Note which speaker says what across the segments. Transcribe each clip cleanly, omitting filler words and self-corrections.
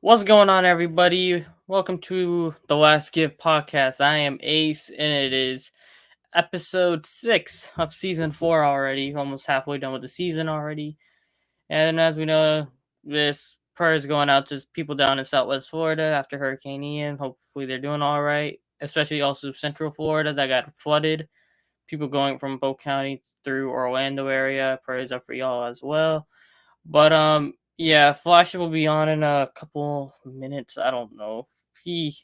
Speaker 1: What's going on, everybody? Welcome to the Last Give podcast. I am Ace, and it is episode 6 of season 4 already. Almost halfway done with the season already. And as we know, this prayer is going out to people down in Southwest Florida after Hurricane Ian. Hopefully, they're doing all right, especially also Central Florida that got flooded. People going from Polk County through Orlando area. Prayers up for y'all as well. But yeah, Flash will be on in a couple minutes. I don't know. He's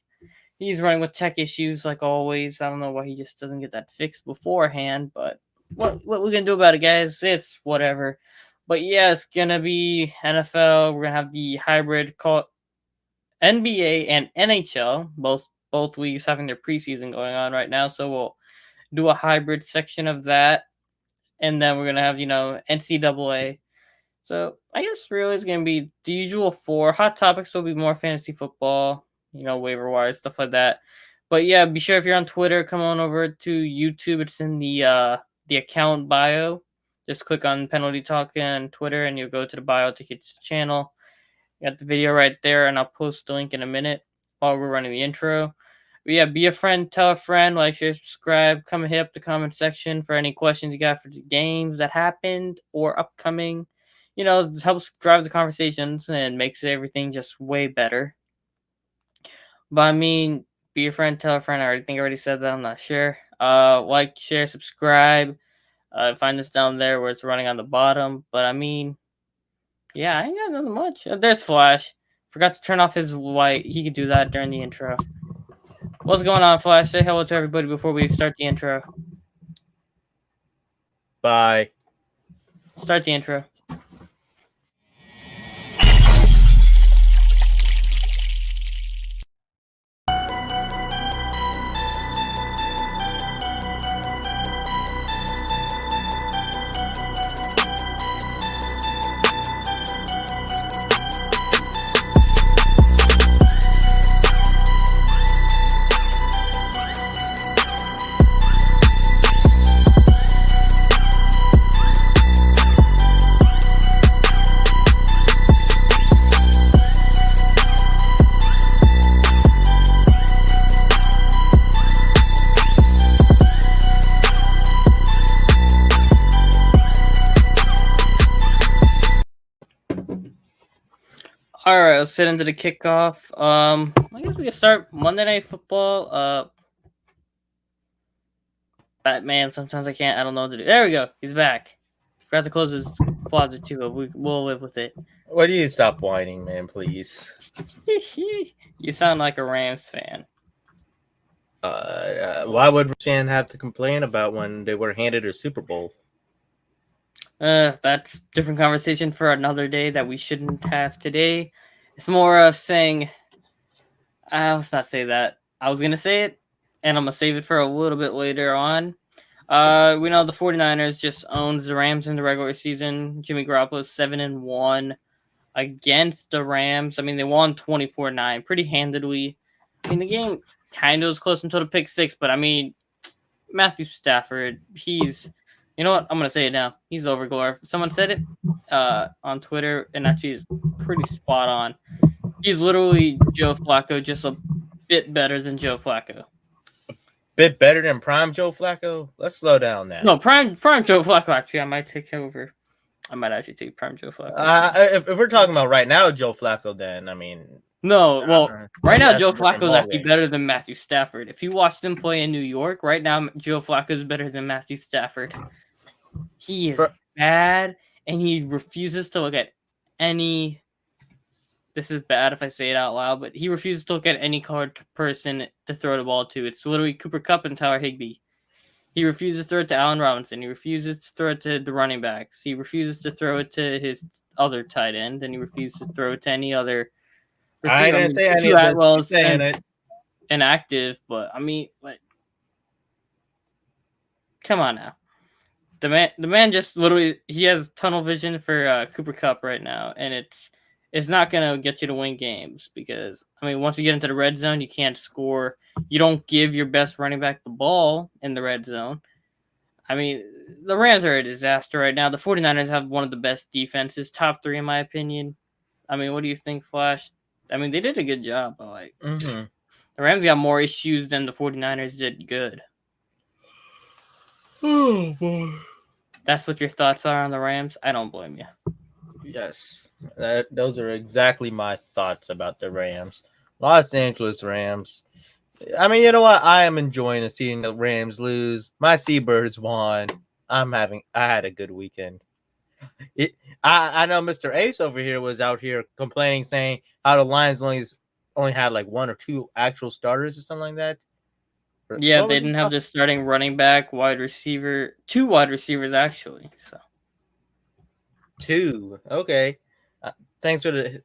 Speaker 1: running with tech issues like always. I don't know why he just doesn't get that fixed beforehand, but what we gonna do about it, guys? It's whatever. But yeah, it's gonna be NFL. We're gonna have the hybrid call NBA and NHL, both leagues having their preseason going on right now. So we'll do a hybrid section of that. And then we're gonna have, NCAA. So I guess really it's gonna be the usual four. Hot topics will be more fantasy football, waiver wire stuff like that. But yeah, be sure if you're on Twitter, come on over to YouTube. It's in the account bio. Just click on Penalty Talk on Twitter, and you'll go to the bio to get to the channel. You got the video right there, and I'll post the link in a minute while we're running the intro. But yeah, be a friend, tell a friend, like, share, subscribe. Come and hit up the comment section for any questions you got for the games that happened or upcoming. It helps drive the conversations and makes everything just way better. But I mean, be a friend, tell a friend. I already said that. I'm not sure. Like, share, subscribe. Find us down there where it's running on the bottom. But I mean, yeah, I ain't got nothing much. There's Flash. Forgot to turn off his light. He could do that during the intro. What's going on, Flash? Say hello to everybody before we start the intro.
Speaker 2: Bye.
Speaker 1: Start the intro. All right, let's get into the kickoff. I guess we can start Monday Night Football. Batman. Sometimes I can't. I don't know what to do. There we go. He's back. Forgot to close his closet too, but we'll live with it.
Speaker 2: Why do you stop whining, man, please?
Speaker 1: You sound like a Rams fan.
Speaker 2: Why would Rams fan have to complain about when they were handed a Super Bowl?
Speaker 1: That's a different conversation for another day that we shouldn't have today. It's more of saying, let's not say that. I was going to say it, and I'm going to save it for a little bit later on. We know the 49ers just owns the Rams in the regular season. Jimmy Garoppolo is 7-1 against the Rams. I mean, they won 24-9 pretty handedly. I mean, the game kind of was close until the pick six, but I mean, Matthew Stafford, he's... You know what? I'm going to say it now. He's overglorified. Someone said it on Twitter, and actually is pretty spot on. He's literally Joe Flacco, just a bit better than Joe Flacco.
Speaker 2: Bit better than prime Joe Flacco? Let's slow down now.
Speaker 1: No, prime Joe Flacco, actually. I might take over. I might actually take prime Joe Flacco.
Speaker 2: If we're talking about right now Joe Flacco, then, I mean...
Speaker 1: No, well, right now Joe Flacco is actually better than Matthew Stafford. If you watched him play in New York, right now Joe Flacco is better than Matthew Stafford. He is bad, and he refuses to look at any... This is bad if I say it out loud, but he refuses to look at any colored person to throw the ball to. It's literally Cooper Kupp and Tyler Higbee. He refuses to throw it to Allen Robinson. He refuses to throw it to the running backs. He refuses to throw it to his other tight end, and he refuses to throw it to any other receiver.
Speaker 2: I didn't say any of this.
Speaker 1: Well, saying it. Inactive, but I mean, like, come on now. The man just literally, he has tunnel vision for Cooper Kupp right now, and it's not going to get you to win games because, I mean, once you get into the red zone, you can't score. You don't give your best running back the ball in the red zone. I mean, the Rams are a disaster right now. The 49ers have one of the best defenses, top 3 in my opinion. I mean, what do you think, Flash? I mean, they did a good job, but like
Speaker 2: Mm-hmm.
Speaker 1: the Rams got more issues than the 49ers did good.
Speaker 2: Oh boy.
Speaker 1: That's what your thoughts are on the Rams? I don't blame you.
Speaker 2: Yes, those are exactly my thoughts about the Rams. Los Angeles Rams. I mean, you know what? I am enjoying seeing the Rams lose. My Seabirds won. I had a good weekend. I know Mr. Ace over here was out here complaining, saying how the Lions only had like one or two actual starters or something like that.
Speaker 1: Yeah,
Speaker 2: What
Speaker 1: they
Speaker 2: was he
Speaker 1: didn't have
Speaker 2: talking?
Speaker 1: the starting running back, wide receiver, two wide receivers actually. So
Speaker 2: Two. Okay. Thanks for the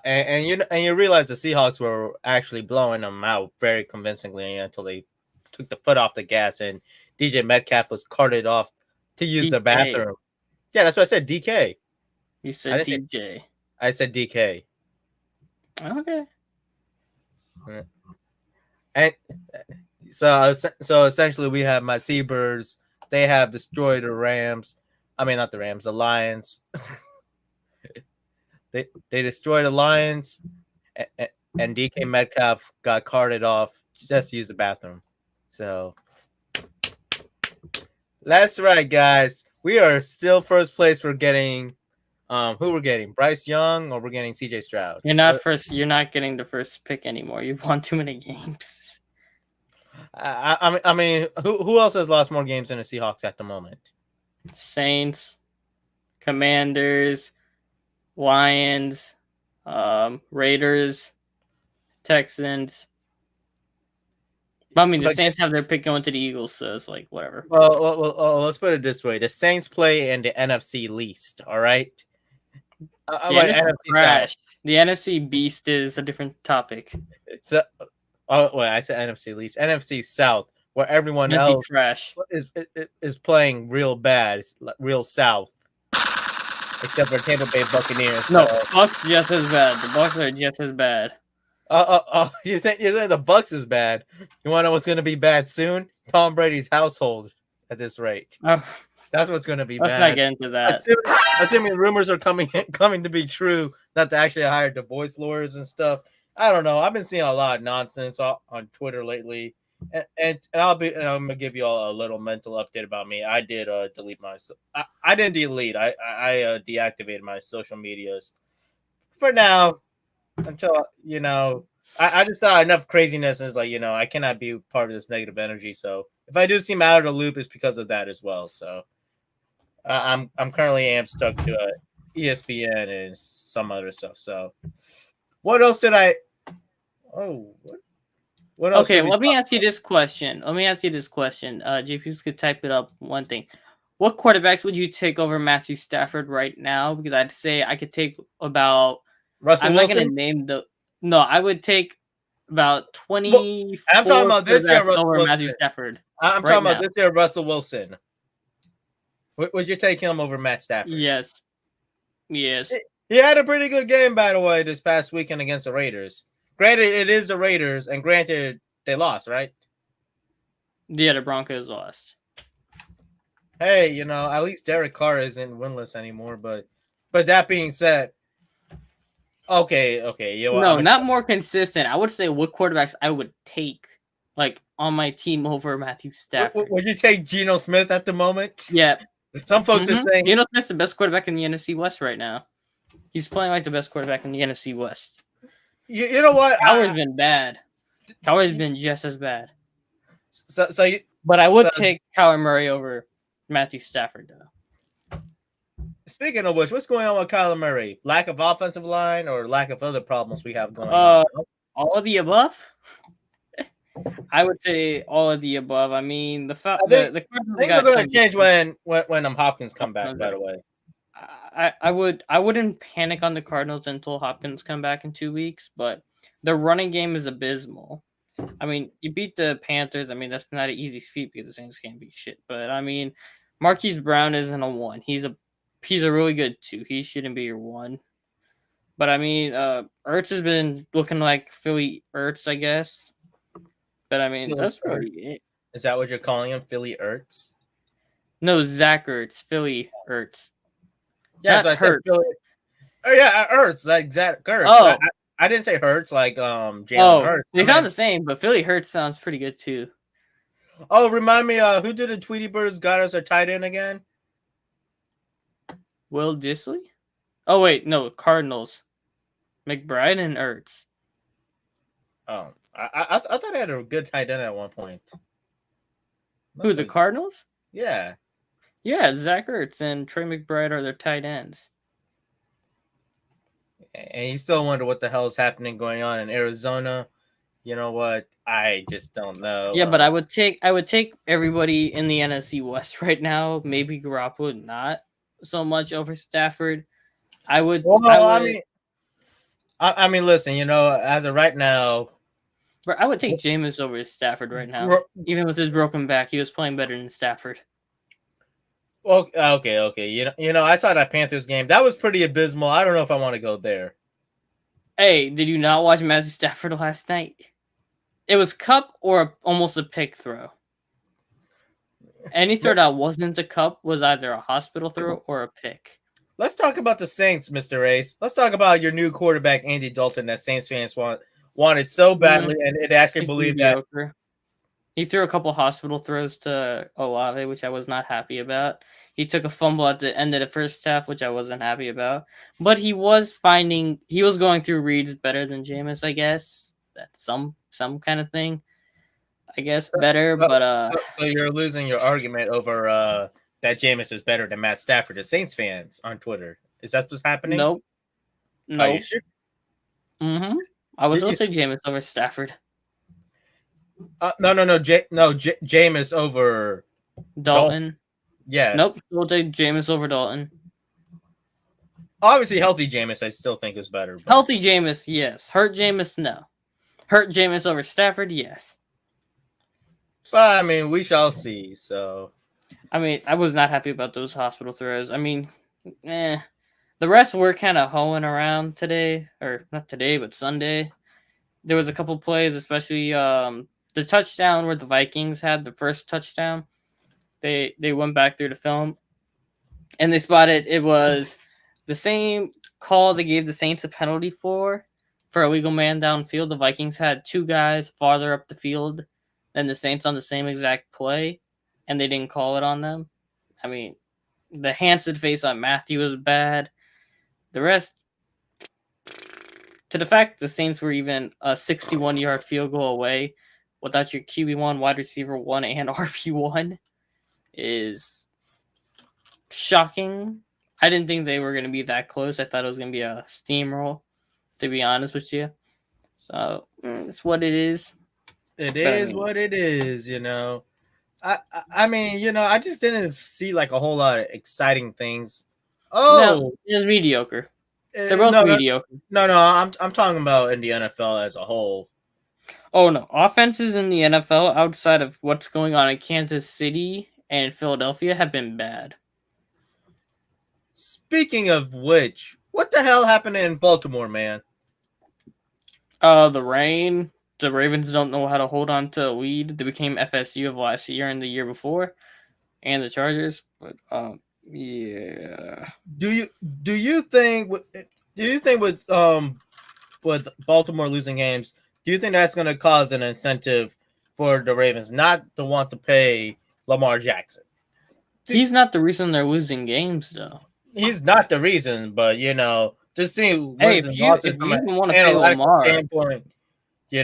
Speaker 2: and you realize the Seahawks were actually blowing them out very convincingly until they took the foot off the gas and DJ Metcalf was carted off to use the
Speaker 1: DK,
Speaker 2: bathroom. Yeah, that's what I said. DK.
Speaker 1: you
Speaker 2: I
Speaker 1: said
Speaker 2: didn't say.
Speaker 1: DJ.
Speaker 2: I said DK.
Speaker 1: Okay.
Speaker 2: And so essentially, we have my Seabirds. They have destroyed the Rams. I mean, not the Rams, the Lions. They destroyed the Lions, and DK Metcalf got carted off just to use the bathroom. So that's right, guys. We are still first place for getting who we're getting, Bryce Young, or we're getting CJ Stroud.
Speaker 1: You're not first. You're not getting the first pick anymore. You've won too many games.
Speaker 2: I mean, who else has lost more games than the Seahawks at the moment?
Speaker 1: Saints, Commanders, Lions, Raiders, Texans. I mean, the
Speaker 2: But,
Speaker 1: Saints have their pick going to the Eagles, so it's like whatever.
Speaker 2: let's put it this way: the Saints play in the NFC least. All right.
Speaker 1: The
Speaker 2: Wait,
Speaker 1: NFC
Speaker 2: NFC South.
Speaker 1: trash. The NFC beast is a different topic.
Speaker 2: It's I said NFC least. NFC South, where everyone
Speaker 1: NFC
Speaker 2: else
Speaker 1: trash.
Speaker 2: is playing real bad, real South, except for Tampa Bay Buccaneers.
Speaker 1: No, Bucks just as bad. The Bucks are just as bad.
Speaker 2: You think the Bucks is bad? You want to know what's going to be bad soon? Tom Brady's household. At this rate, that's what's going to be
Speaker 1: Let's
Speaker 2: bad.
Speaker 1: not get into that.
Speaker 2: Assuming rumors are coming to be true, not to actually hire divorce lawyers and stuff. I don't know. I've been seeing a lot of nonsense on Twitter lately, and I'm gonna give you all a little mental update about me. I did delete my. I didn't delete. I deactivated my social medias for now until I just saw enough craziness and it's like I cannot be part of this negative energy. So if I do seem out of the loop, it's because of that as well. So I'm currently stuck to ESPN and some other stuff. So what else did I? Oh, what else?
Speaker 1: Okay, let me ask you this question. JP could type it up. One thing. What quarterbacks would you take over Matthew Stafford right now? Because I'd say I could take about.
Speaker 2: Russell
Speaker 1: I'm
Speaker 2: Wilson?
Speaker 1: not gonna name the. No, I would take about 24.
Speaker 2: I'm talking about this year, Russell
Speaker 1: over
Speaker 2: Wilson.
Speaker 1: Matthew Stafford.
Speaker 2: I'm talking about this year, Russell Wilson. Would you take him over Matt Stafford?
Speaker 1: Yes.
Speaker 2: He had a pretty good game, by the way, this past weekend against the Raiders. Granted, it is the Raiders, and granted, they lost, right?
Speaker 1: Yeah, the Broncos lost.
Speaker 2: Hey, at least Derek Carr isn't winless anymore. But that being said, okay.
Speaker 1: Not more consistent. I would say what quarterbacks I would take, like on my team over Matthew Stafford.
Speaker 2: Would you take Geno Smith at the moment?
Speaker 1: Yeah.
Speaker 2: Some folks are saying
Speaker 1: Geno Smith's the best quarterback in the NFC West right now. He's playing like the best quarterback in the NFC West.
Speaker 2: You know what?
Speaker 1: Cowher's been bad. Cowher's been just as bad.
Speaker 2: But
Speaker 1: I would take Kyler Murray over Matthew Stafford, though.
Speaker 2: Speaking of which, what's going on with Kyler Murray? Lack of offensive line or lack of other problems we have going on?
Speaker 1: All of the above. I would say all of the above. I mean, the
Speaker 2: things are going to change when Hopkins come back. By the way,
Speaker 1: I wouldn't panic on the Cardinals until Hopkins come back in 2 weeks, but the running game is abysmal. I mean, you beat the Panthers. I mean, that's not an easy feat because the Saints can't beat shit. But I mean, Marquise Brown isn't a 1. He's a really good 2. He shouldn't be your 1. But I mean, Ertz has been looking like Philly Ertz, I guess. But I mean, that's really it.
Speaker 2: Is that what you're calling him, Philly Ertz?
Speaker 1: No, Zach Ertz, Philly Ertz.
Speaker 2: Yeah, so I said Philly. Oh yeah, Ertz, like Zach Ertz.
Speaker 1: Oh,
Speaker 2: I didn't say Hurts like Jalen
Speaker 1: Oh,
Speaker 2: Hurts.
Speaker 1: they sound the same, but Philly Hurts sounds pretty good too.
Speaker 2: Oh, remind me, who did the Tweety Birds got us a tight end again?
Speaker 1: Will Disley? Oh wait, no, Cardinals. McBride and Ertz.
Speaker 2: Oh, I thought I had a good tight end at one point.
Speaker 1: Who, the Cardinals?
Speaker 2: Yeah.
Speaker 1: Yeah, Zach Ertz and Trey McBride are their tight ends.
Speaker 2: And you still wonder what the hell is happening going on in Arizona. You know what? I just don't know.
Speaker 1: Yeah, but I would take everybody in the NFC West right now. Maybe Garoppolo, not so much over Stafford. I would.
Speaker 2: I mean, listen. As of right now,
Speaker 1: I would take Jameis over Stafford right now. Even with his broken back, he was playing better than Stafford.
Speaker 2: Well, okay. I saw that Panthers game. That was pretty abysmal. I don't know if I want to go there.
Speaker 1: Hey, did you not watch Matthew Stafford last night? It was Cup or almost a pick throw. Any throw that wasn't a Cup was either a hospital throw or a pick.
Speaker 2: Let's talk about the Saints, Mr. Ace. Let's talk about your new quarterback, Andy Dalton, that Saints fans wanted so badly, and it actually believed mediocre.
Speaker 1: That. He threw a couple hospital throws to Olave, which I was not happy about. He took a fumble at the end of the first half, which I wasn't happy about. But he was going through reads better than Jameis, I guess. That's some kind of thing. I guess better,
Speaker 2: so you're losing your argument over that Jameis is better than Matt Stafford to Saints fans on Twitter. Is that what's happening?
Speaker 1: Nope.
Speaker 2: Are you sure?
Speaker 1: Mm-hmm. I was going to take Jameis over Stafford.
Speaker 2: No. Jameis over
Speaker 1: Dalton.
Speaker 2: Yeah.
Speaker 1: Nope. We'll take Jameis over Dalton.
Speaker 2: Obviously, healthy Jameis, I still think is better.
Speaker 1: But... Healthy Jameis, yes. Hurt Jameis, no. Hurt Jameis over Stafford, yes.
Speaker 2: But I mean, we shall see. So,
Speaker 1: I mean, I was not happy about those hospital throws. I mean, the rest were kind of hoeing around today, or not today, but Sunday. There was a couple plays, especially the touchdown where the Vikings had the first touchdown. They went back through the film, and they spotted it was the same call they gave the Saints a penalty for a legal man downfield. The Vikings had two guys farther up the field than the Saints on the same exact play, and they didn't call it on them. I mean, the Hansen face on Matthew was bad. The rest, to the fact the Saints were even a 61-yard field goal away without your QB1, wide receiver 1, and RB1 is shocking. I didn't think they were going to be that close. I thought it was going to be a steamroll, to be honest with you. So, it's what it is.
Speaker 2: It is what it is, I mean, I just didn't see like a whole lot of exciting things.
Speaker 1: No, it was mediocre. They're both mediocre.
Speaker 2: No, I'm talking about in the NFL as a whole.
Speaker 1: Oh no, offenses in the NFL outside of what's going on in Kansas City and Philadelphia have been bad.
Speaker 2: Speaking of which, what the hell happened in Baltimore, man?
Speaker 1: The rain. The Ravens don't know how to hold on to a lead. They became FSU of last year and the year before, and the Chargers. But yeah.
Speaker 2: Do you think with Baltimore losing games, do you think that's going to cause an incentive for the Ravens not to want to pay Lamar Jackson?
Speaker 1: He's not the reason they're losing games, though.
Speaker 2: He's not the reason, but just seeing
Speaker 1: wins and losses from an analytical
Speaker 2: standpoint, you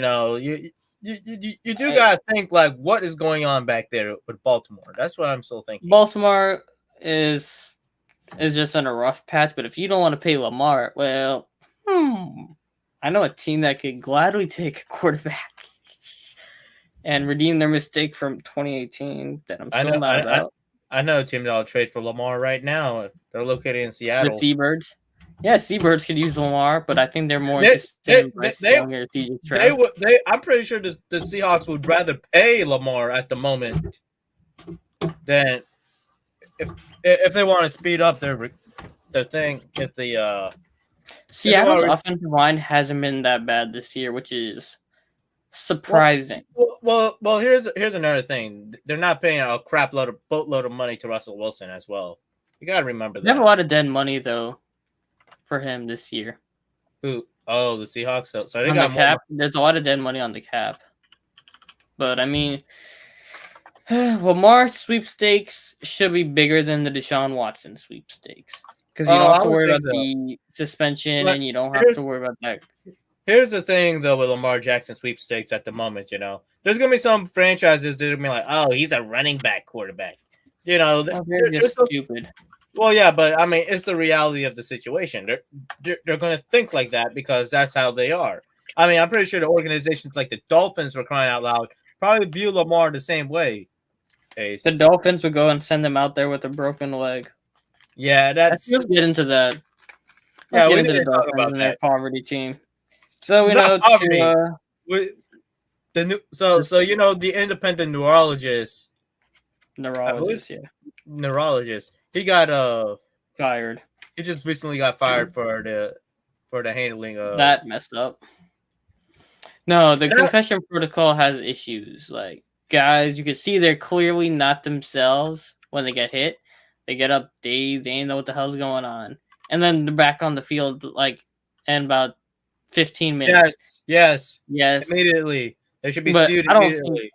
Speaker 2: do gotta think like what is going on back there with Baltimore. That's what I'm still thinking.
Speaker 1: Baltimore is just in a rough patch, but if you don't want to pay Lamar, well, I know a team that could gladly take a quarterback and redeem their mistake from 2018 that I'm still not about.
Speaker 2: I know a team that'll trade for Lamar right now. They're located in Seattle.
Speaker 1: The Seabirds. Yeah, Seabirds could use Lamar, but I think they're more interested in Bryce Young or DJ Stroud.
Speaker 2: I'm pretty sure the Seahawks would rather pay Lamar at the moment than if they want to speed up their thing. If the
Speaker 1: Seattle's offensive line hasn't been that bad this year, which is surprising.
Speaker 2: Well, here's another thing. They're not paying a boatload of money to Russell Wilson as well. You gotta remember that.
Speaker 1: They have a lot of dead money though for him this year.
Speaker 2: Who? Oh, the Seahawks. So they
Speaker 1: On the
Speaker 2: got more.
Speaker 1: cap. There's a lot of dead money on the cap. But I mean, Lamar sweepstakes should be bigger than the Deshaun Watson sweepstakes because you
Speaker 2: Oh,
Speaker 1: don't have
Speaker 2: I
Speaker 1: to
Speaker 2: would
Speaker 1: worry
Speaker 2: think
Speaker 1: about
Speaker 2: so.
Speaker 1: the suspension
Speaker 2: But
Speaker 1: and you don't have to
Speaker 2: here's
Speaker 1: worry about that.
Speaker 2: here's the thing though with Lamar Jackson sweepstakes at the moment. There's gonna be some franchises that are gonna be like, oh, he's a running back quarterback. You know,
Speaker 1: Oh, they're
Speaker 2: there's
Speaker 1: just
Speaker 2: no,
Speaker 1: stupid.
Speaker 2: well, yeah, but I mean, it's the reality of the situation. They're gonna think like that because that's how they are. I mean, I'm pretty sure the organizations like the Dolphins were crying out loud probably view Lamar the same way.
Speaker 1: The
Speaker 2: Ace.
Speaker 1: Dolphins would go and send him out there with a broken leg.
Speaker 2: Yeah,
Speaker 1: Let's get into that. Let's
Speaker 2: yeah.
Speaker 1: get
Speaker 2: We
Speaker 1: into
Speaker 2: need
Speaker 1: the
Speaker 2: to talk
Speaker 1: Dolphins
Speaker 2: about
Speaker 1: and their
Speaker 2: that.
Speaker 1: poverty team. So we
Speaker 2: Not
Speaker 1: know
Speaker 2: poverty.
Speaker 1: Tua.
Speaker 2: We, the new so the independent neurologist, I believe
Speaker 1: Neurologist, yeah,
Speaker 2: neurologist.
Speaker 1: fired.
Speaker 2: He just recently got fired for the handling of.
Speaker 1: That messed up. No, the
Speaker 2: That,
Speaker 1: concussion protocol has issues. Like guys, you can see they're clearly not themselves when they get hit. They get up dazed, they ain't know what the hell's going on, and then they're back on the field like in about 15 minutes.
Speaker 2: yes,
Speaker 1: Yes,
Speaker 2: immediately. They should be
Speaker 1: but
Speaker 2: sued
Speaker 1: I don't think
Speaker 2: immediately.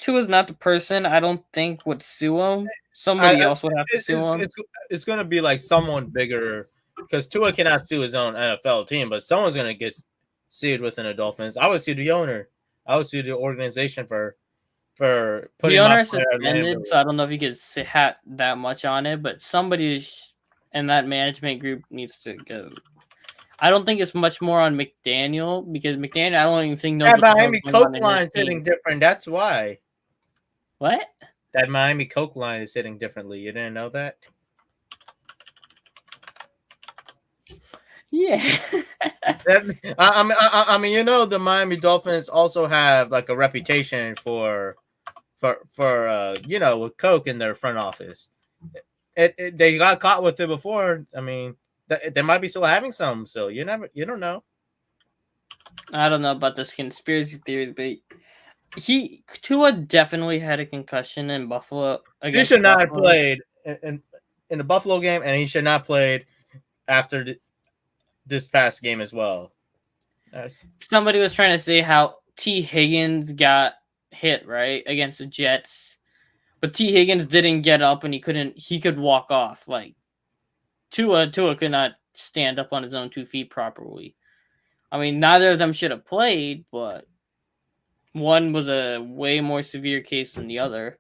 Speaker 1: Tua is not the person. I don't think would sue him. Somebody
Speaker 2: I
Speaker 1: else would have to sue him.
Speaker 2: it's gonna be like someone bigger because Tua cannot sue his own NFL team, but someone's gonna get sued within the Dolphins. I would sue the owner. I would sue the organization for
Speaker 1: The
Speaker 2: putting my
Speaker 1: owner is
Speaker 2: player at
Speaker 1: suspended, so
Speaker 2: liability.
Speaker 1: I don't know if you could hat that much on it. But somebody in that management group needs to go. I don't think it's much more on McDaniel because McDaniel, I don't even think knows
Speaker 2: That
Speaker 1: what the hell's
Speaker 2: Miami
Speaker 1: going on
Speaker 2: Coke
Speaker 1: in his
Speaker 2: line is
Speaker 1: team.
Speaker 2: hitting different. That's why
Speaker 1: What?
Speaker 2: that Miami Coke line is hitting differently. You didn't know that?
Speaker 1: Yeah.
Speaker 2: I mean, the Miami Dolphins also have like a reputation with Coke in their front office. They got caught with it before. I mean, they might be still having some. So you don't know.
Speaker 1: I don't know about this conspiracy theories, but Tua definitely had a concussion in Buffalo
Speaker 2: He
Speaker 1: against
Speaker 2: should not have
Speaker 1: Buffalo.
Speaker 2: played in the Buffalo game, and he should not have played after this past game as well.
Speaker 1: Somebody was trying to say how T. Higgins got hit right against the Jets, but T. Higgins didn't get up and he could walk off. Like Tua could not stand up on his own 2 feet properly. I mean, neither of them should have played, but one was a way more severe case than the other,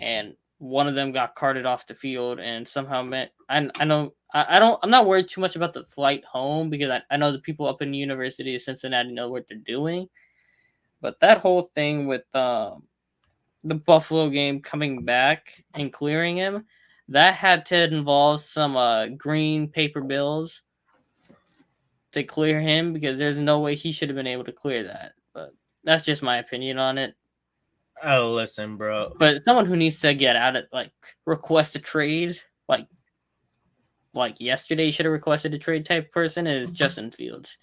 Speaker 1: and one of them got carted off the field and somehow meant I know I'm not worried too much about the flight home because I know the people up in the University of Cincinnati know what they're doing. But that whole thing with the Buffalo game coming back and clearing him, that had to involve some green paper bills to clear him because there's no way he should have been able to clear that. But that's just my opinion on it.
Speaker 2: Oh, listen, bro.
Speaker 1: But someone who needs to get out of request a trade, like yesterday should have requested a trade type person is Justin Fields.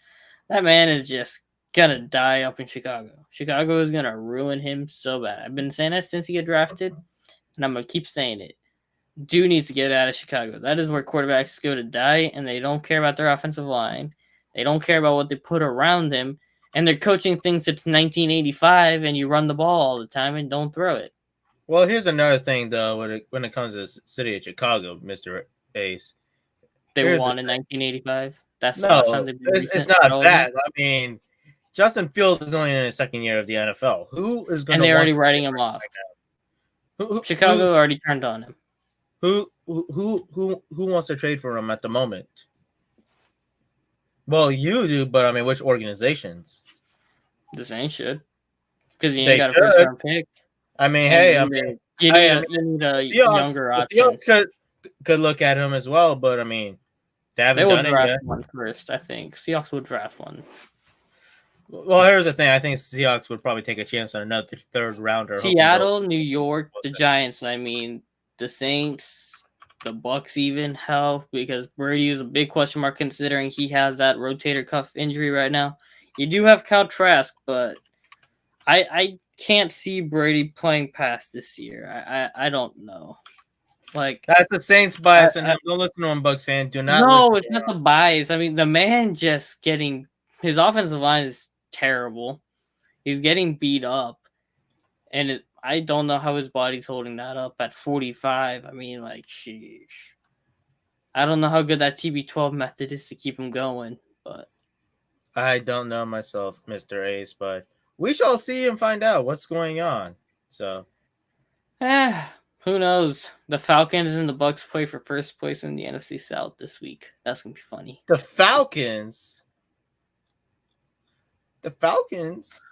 Speaker 1: That man is just gonna die up in Chicago. Chicago is gonna ruin him so bad. I've been saying that since he got drafted, and I'm gonna keep saying it. Dude needs to get out of Chicago. That is where quarterbacks go to die, and they don't care about their offensive line. They don't care about what they put around him, and their coaching thinks it's 1985, and you run the ball all the time and don't throw it.
Speaker 2: Well, here's another thing though when it comes to the city of Chicago, Mr. Ace.
Speaker 1: They
Speaker 2: Here's the
Speaker 1: won in 1985. That's the last time
Speaker 2: No,
Speaker 1: they've been
Speaker 2: it's
Speaker 1: recent
Speaker 2: not
Speaker 1: relevant.
Speaker 2: that. I mean, Justin Fields is only in his second year of the NFL. Who is going
Speaker 1: And
Speaker 2: to
Speaker 1: they're
Speaker 2: want
Speaker 1: already
Speaker 2: to
Speaker 1: writing
Speaker 2: trade
Speaker 1: him
Speaker 2: for him
Speaker 1: off.
Speaker 2: right now?
Speaker 1: Chicago already turned on him.
Speaker 2: Who wants to trade for him at the moment? Well, you do, but I mean, which organizations?
Speaker 1: The Saints should, because you ain't
Speaker 2: They
Speaker 1: got a
Speaker 2: should.
Speaker 1: first round pick,
Speaker 2: I mean,
Speaker 1: and
Speaker 2: hey,
Speaker 1: you
Speaker 2: hey,
Speaker 1: need a
Speaker 2: Seahawks,
Speaker 1: younger
Speaker 2: the
Speaker 1: option.
Speaker 2: Seahawks could look at him as well, but I mean, they
Speaker 1: They
Speaker 2: haven't
Speaker 1: will
Speaker 2: done it
Speaker 1: draft
Speaker 2: yet.
Speaker 1: one first, I think. Seahawks will draft one.
Speaker 2: Well, here's the thing. I think Seahawks would probably take a chance on another third rounder.
Speaker 1: Seattle, New York, the Giants. I mean, the Saints, the Bucks, even hell, because Brady is a big question mark considering he has that rotator cuff injury right now. You do have Kyle Trask, but I can't see Brady playing past this year. I don't know. Like,
Speaker 2: That's the Saints
Speaker 1: I,
Speaker 2: bias in
Speaker 1: I,
Speaker 2: him. Don't listen to him, Bucks fan. Do not listen
Speaker 1: no,
Speaker 2: to
Speaker 1: it's not the bias. I mean, the man just getting his offensive line is terrible. He's getting beat up, and I don't know how his body's holding that up at 45. I mean, like, sheesh. I don't know how good that TB12 method is to keep him going, but
Speaker 2: I don't know myself, Mr. Ace, but we shall see and find out what's going on. So,
Speaker 1: who knows? The Falcons and the Bucks play for first place in the NFC South this week. That's gonna be funny.
Speaker 2: the Falcons. The Falcons.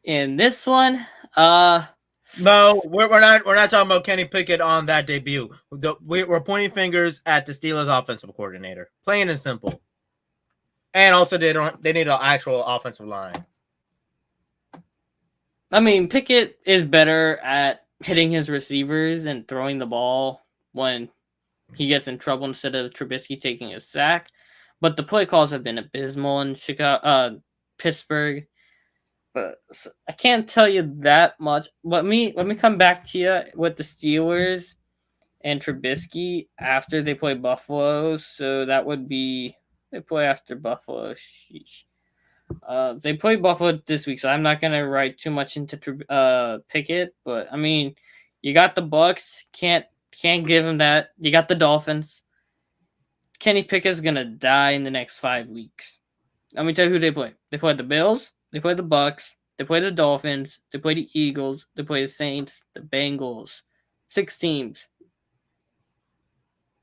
Speaker 1: In this one,
Speaker 2: No, we're not talking about Kenny Pickett on that debut. We're pointing fingers at the Steelers offensive coordinator. Plain and simple. And also they need an actual offensive line.
Speaker 1: I mean, Pickett is better at hitting his receivers and throwing the ball when he gets in trouble instead of Trubisky taking a sack. But the play calls have been abysmal in Pittsburgh. But I can't tell you that much. Let me come back to you with the Steelers and Trubisky after they play Buffalo. So that would be they play after Buffalo. Sheesh. They play Buffalo this week, so I'm not gonna write too much into Pickett. But I mean, you got the Bucks. Can't give him that. You got the Dolphins. Kenny Pickett's gonna die in the next 5 weeks. Let me tell you who they play. They play the Bills. They play the Bucks. They play the Dolphins. They play the Eagles. They play the Saints. The Bengals. 6 teams.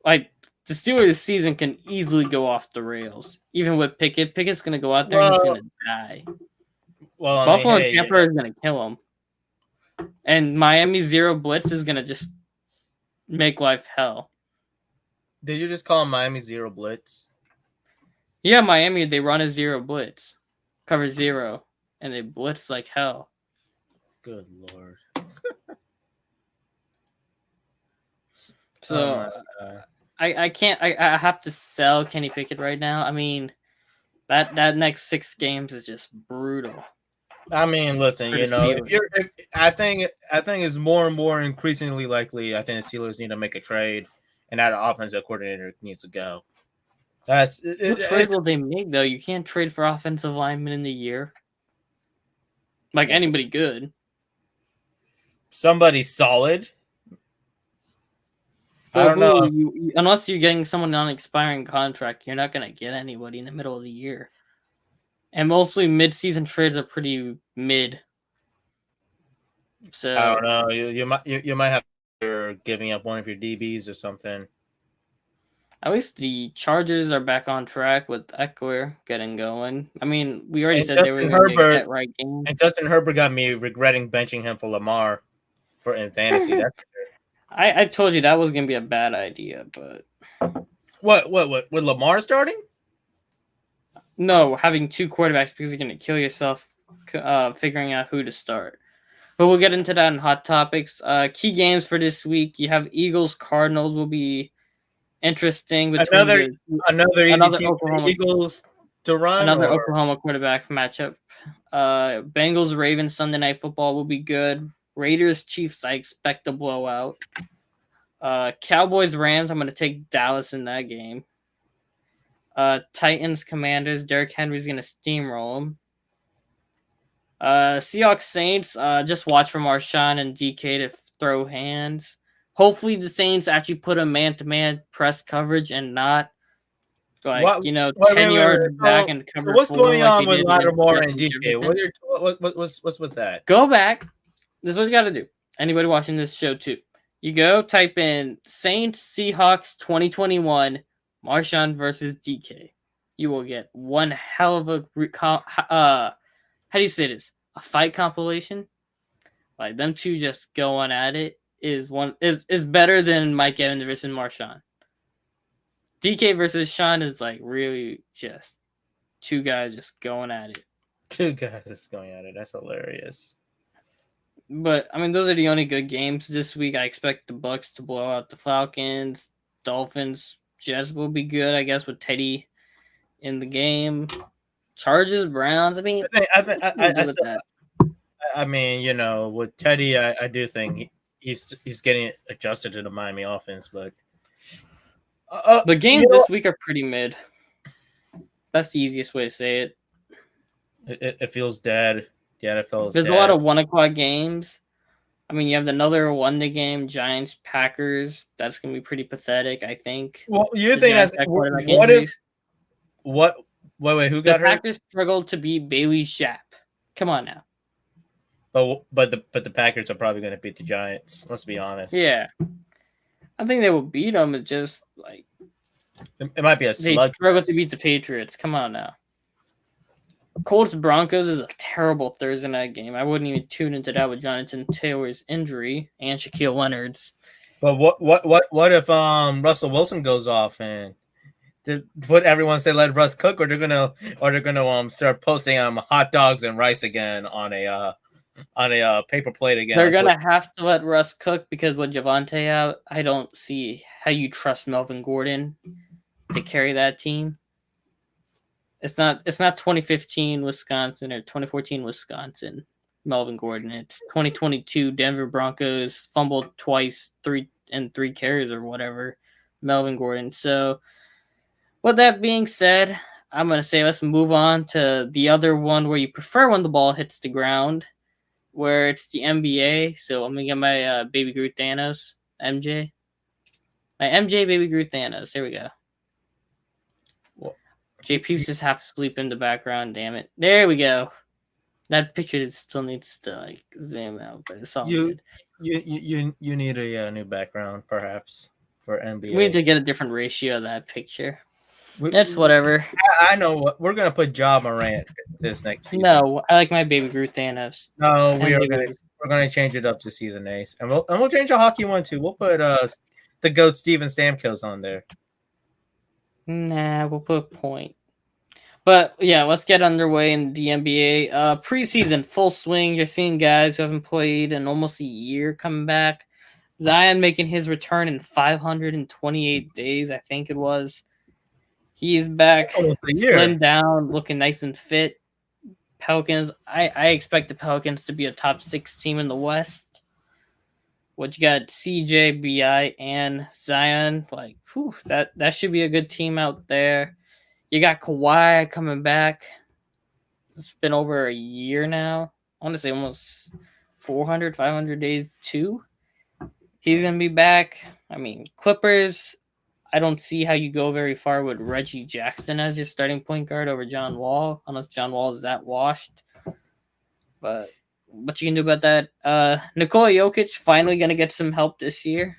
Speaker 1: Like, the Steelers' season can easily go off the rails. Even with Pickett. Pickett's going to go out there and he's going to die.
Speaker 2: Well, I
Speaker 1: Buffalo
Speaker 2: mean,
Speaker 1: and Tampa is going to kill him. And Miami's zero blitz is going to just make life hell.
Speaker 2: Did you just call Miami zero blitz?
Speaker 1: Yeah, Miami, they run a zero blitz. Cover 0. And they blitz like hell.
Speaker 2: Good Lord.
Speaker 1: So I can't. I have to sell Kenny Pickett right now. I mean, that next 6 games is just brutal.
Speaker 2: I mean, listen, I think it's more and more increasingly likely. I think the Steelers need to make a trade, and that offensive coordinator needs to go. What
Speaker 1: trade will they make though? You can't trade for offensive linemen in the year. Like anybody good.
Speaker 2: Somebody solid.
Speaker 1: I don't know. Unless you're getting someone on an expiring contract, you're not going to get anybody in the middle of the year. And mostly mid-season trades are pretty mid. So
Speaker 2: I don't know. You might have you're giving up one of your DBs or something.
Speaker 1: At least the Chargers are back on track with Eckler getting going. I mean, we already said they were going to get right game.
Speaker 2: And Justin Herbert got me regretting benching him for Lamar in fantasy. That's
Speaker 1: I told you that was going to be a bad idea, but
Speaker 2: what with Lamar starting?
Speaker 1: No, having 2 quarterbacks because you're going to kill yourself figuring out who to start. But we'll get into that in hot topics. Key games for this week: you have Eagles Cardinals will be interesting between
Speaker 2: another easy team Oklahoma, Eagles to run.
Speaker 1: Oklahoma quarterback matchup. Bengals Ravens Sunday Night Football will be good. Raiders Chiefs I expect a blowout. Cowboys Rams I'm going to take Dallas in that game. Titans Commanders Derrick Henry's going to steamroll them. Seahawks Saints just watch for Marshawn and DK to throw hands. Hopefully the Saints actually put a man-to-man press coverage and not 10 yards back and cover.
Speaker 2: What's going on with Lattimore and DK? What's with that?
Speaker 1: Go back. This is what you got to do. Anybody watching this show too. You go type in Saints Seahawks 2021 Marshawn versus DK. You will get one hell of a how do you say this? A fight compilation. Like them two just going at it is better than Mike Evans versus Marshawn. DK versus Sean is like really just 2 guys just going at it.
Speaker 2: 2 guys just going at it. That's hilarious.
Speaker 1: But I mean, those are the only good games this week. I expect the Bucks to blow out the Falcons. Dolphins, Jets will be good, I guess, with Teddy in the game. Chargers, Browns. I mean,
Speaker 2: I mean, with Teddy, I do think he's getting adjusted to the Miami offense, but
Speaker 1: The games this week are pretty mid. That's the easiest way to say it.
Speaker 2: It feels dead. The NFL is
Speaker 1: There's
Speaker 2: dead.
Speaker 1: a lot of 1:00 games. I mean, you have another Monday game, Giants Packers. That's gonna be pretty pathetic, I think.
Speaker 2: Well, you
Speaker 1: The
Speaker 2: think
Speaker 1: Giants
Speaker 2: that's
Speaker 1: got quarterback
Speaker 2: what if
Speaker 1: injuries.
Speaker 2: what? Wait, who
Speaker 1: The
Speaker 2: got hurt?
Speaker 1: Packers struggled to beat Bailey Zappe. Come on now.
Speaker 2: But the Packers are probably going to beat the Giants. Let's be honest.
Speaker 1: Yeah, I think they will beat them. It's just like
Speaker 2: it might be a
Speaker 1: they
Speaker 2: slug.
Speaker 1: struggled to beat the Patriots. Come on now. Colts Broncos is a terrible Thursday night game. I wouldn't even tune into that with Jonathan Taylor's injury and Shaquille Leonard's.
Speaker 2: But what if Russell Wilson goes off and what everyone say let Russ cook, or they're gonna start posting hot dogs and rice again on a paper plate again.
Speaker 1: They're gonna have to let Russ cook because with Javonte out, I don't see how you trust Melvin Gordon to carry that team. It's not 2015 Wisconsin or 2014 Wisconsin Melvin Gordon. It's 2022 Denver Broncos fumbled twice, 3 carries or whatever. Melvin Gordon. So with that being said, I'm gonna say let's move on to the other one where you prefer when the ball hits the ground, where it's the NBA. So I'm gonna get my Baby Groot Thanos, MJ. My MJ Baby Groot Thanos. There we go. Jay Peeps is half asleep in the background. Damn it! There we go. That picture still needs to zoom out, but it's all good.
Speaker 2: You need a new background perhaps for NBA.
Speaker 1: We need to get a different ratio of that picture. That's whatever.
Speaker 2: I know what we're gonna put Ja Morant this next season.
Speaker 1: No, I like my Baby Groot Thanos.
Speaker 2: No, we're gonna change it up to season 8, and we'll change the hockey one too. We'll put the GOAT Steven Stamkos on there.
Speaker 1: Nah, we'll put Point. But yeah, let's get underway in the NBA. Preseason full swing. You're seeing guys who haven't played in almost a year coming back. Zion making his return in 528 days, I think it was. He's back, slimmed down, looking nice and fit. Pelicans, I expect the Pelicans to be a top 6 team in the West. What you got, CJ, BI, and Zion. That should be a good team out there. You got Kawhi coming back. It's been over a year now. I want to say almost 400, 500 days too. He's going to be back. I mean, Clippers, I don't see how you go very far with Reggie Jackson as your starting point guard over John Wall, unless John Wall is that washed. But what you can do about that? Nikola Jokic finally going to get some help this year.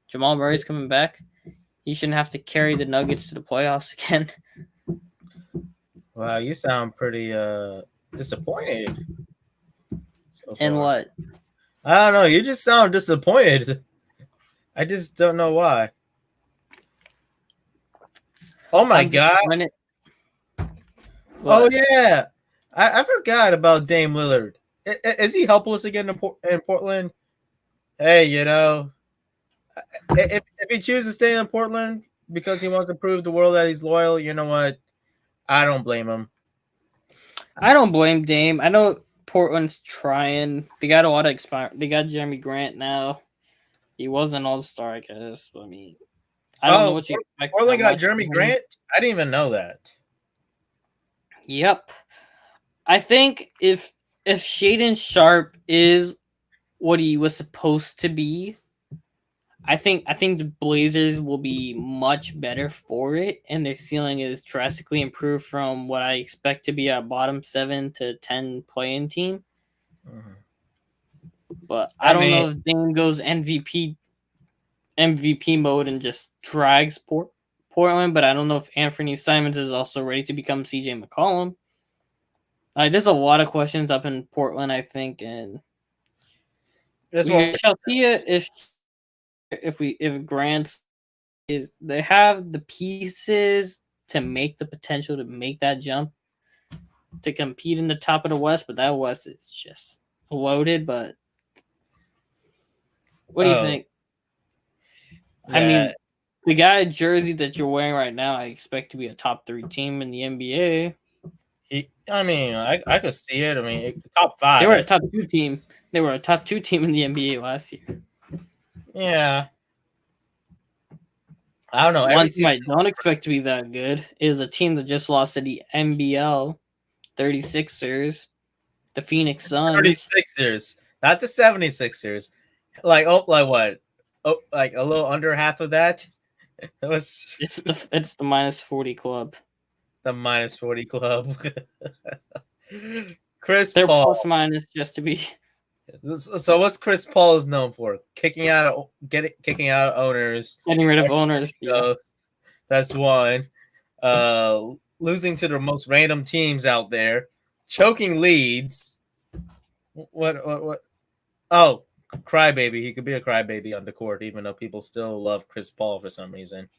Speaker 1: Jamal Murray's coming back. He shouldn't have to carry the Nuggets to the playoffs again.
Speaker 2: Wow, you sound pretty disappointed.
Speaker 1: So and what?
Speaker 2: I don't know. You just sound disappointed. I just don't know why. Oh my God! Oh yeah, I forgot about Dame Lillard. Is he helpless again in Portland? Hey, if he chooses to stay in Portland because he wants to prove the world that he's loyal, you know what? I don't blame him.
Speaker 1: I don't blame Dame. I know Portland's trying. They got a lot of They got Jeremy Grant now. He was an all-star, I guess. I mean, I don't know what you expect.
Speaker 2: Portland got Jeremy Grant? I didn't even know that.
Speaker 1: Yep. I think if Shaedon Sharpe is what he was supposed to be, I think the Blazers will be much better for it, and their ceiling is drastically improved from what I expect to be a bottom 7 to 10 play-in team. Mm-hmm. But I don't know if Dame goes MVP mode and just drags Portland, but I don't know if Anthony Simons is also ready to become CJ McCollum. There's a lot of questions up in Portland, I think, and we shall see it if Grant is. They have the pieces to make the potential to make that jump to compete in the top of the West, but that West is just loaded. But what do you think? Yeah. I mean, the guy jersey that you're wearing right now, I expect to be a top 3 team in the NBA.
Speaker 2: I could see it. I mean, top 5.
Speaker 1: They were a top 2 team. They were a top 2 team in the NBA last year.
Speaker 2: Yeah. I don't know. Every
Speaker 1: One team
Speaker 2: season,
Speaker 1: I don't expect to be that good is a team that just lost to the NBL 36ers, the Phoenix Suns.
Speaker 2: 36ers, not the 76ers. Like what? Oh, like a little under half of that. It was
Speaker 1: It's the -40 club.
Speaker 2: the -40 club. Chris
Speaker 1: They're
Speaker 2: Paul.
Speaker 1: plus minus just to be.
Speaker 2: So what's Chris Paul is known for? Kicking out owners.
Speaker 1: Getting rid of owners. Yeah.
Speaker 2: So that's one. Losing to the most random teams out there, choking leads. What? Oh, crybaby. He could be a crybaby on the court, even though people still love Chris Paul for some reason.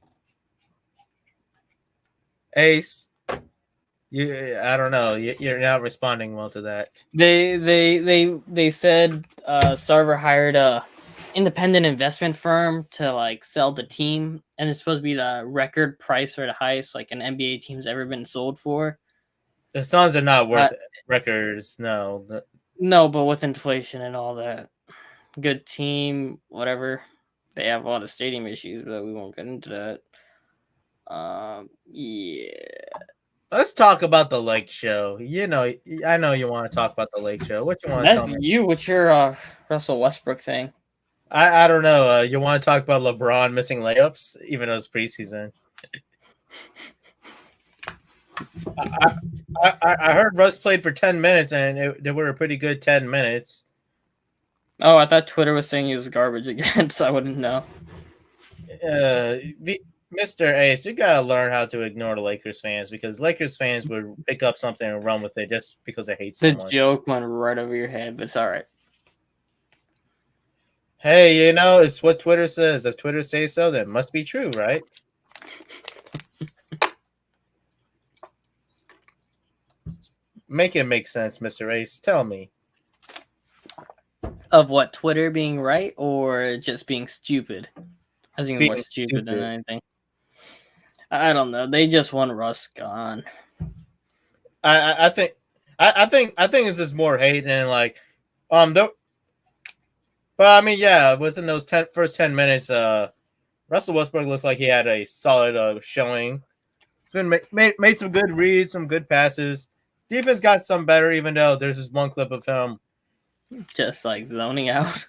Speaker 2: Ace, I don't know. You're not responding well to that.
Speaker 1: They said Sarver hired a independent investment firm to like sell the team, and it's supposed to be the record price for the highest like an NBA team's ever been sold for.
Speaker 2: The Suns are not worth records. No.
Speaker 1: No, but with inflation and all that, good team, whatever. They have a lot of stadium issues, but we won't get into that. Yeah.
Speaker 2: Let's talk about the Lake Show. I know you want to talk about the Lake Show. What you want to tell me?
Speaker 1: You with your Russell Westbrook thing.
Speaker 2: I don't know. You want to talk about LeBron missing layups, even though it's preseason? I heard Russ played for 10 minutes, and they were a pretty good 10 minutes.
Speaker 1: Oh, I thought Twitter was saying he was garbage again, so I wouldn't know.
Speaker 2: Mr. Ace, you gotta learn how to ignore the Lakers fans, because Lakers fans would pick up something and run with it just because they hate someone.
Speaker 1: The joke went right over your head, but it's all right.
Speaker 2: Hey, it's what Twitter says. If Twitter says so, that must be true, right? Make it make sense, Mr. Ace. Tell me.
Speaker 1: Of what, Twitter being right or just being stupid? I think more stupid than anything. I don't know. They just want Russ gone.
Speaker 2: I think it's just more hate and like but I mean, yeah, within those first 10 minutes, Russell Westbrook looks like he had a solid showing. Made some good reads, some good passes. Defense got some better, even though there's this one clip of him
Speaker 1: just like zoning out.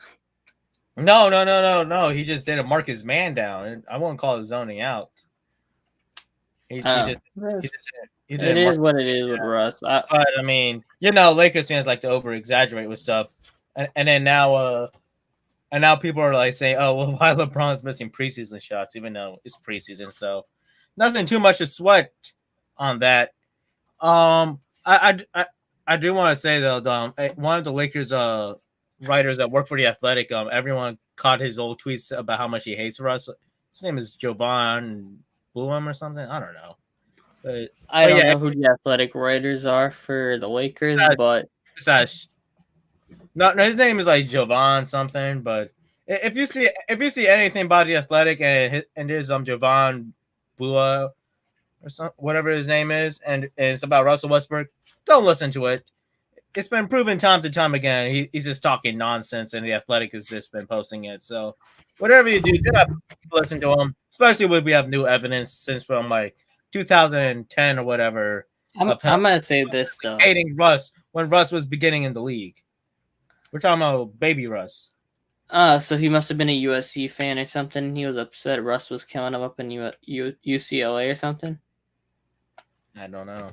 Speaker 2: No. He just didn't mark his man down. I wouldn't call it zoning out. It is
Speaker 1: what it is with Russ.
Speaker 2: But I mean, Lakers fans like to over exaggerate with stuff, and then now people are like saying, "Oh, well, why LeBron's missing preseason shots?" Even though it's preseason, so nothing too much to sweat on that. I do want to say though, one of the Lakers writers that work for the Athletic, everyone caught his old tweets about how much he hates Russ. His name is Jovan Blum or something. I don't know.
Speaker 1: I don't know who the Athletic writers are for the Lakers, but
Speaker 2: no, his name is like Jovan something. But if you see anything about the Athletic and there's Jovan Bua or whatever his name is, and it's about Russell Westbrook, don't listen to it. It's been proven time to time again. He's just talking nonsense, and the Athletic has just been posting it. So whatever you do not listen to him, especially when we have new evidence since from like 2010 or whatever.
Speaker 1: I'm gonna say this though.
Speaker 2: Hating Russ when Russ was beginning in the league. We're talking about baby Russ.
Speaker 1: So he must have been a USC fan or something. He was upset Russ was killing him up in UCLA or something.
Speaker 2: I don't know.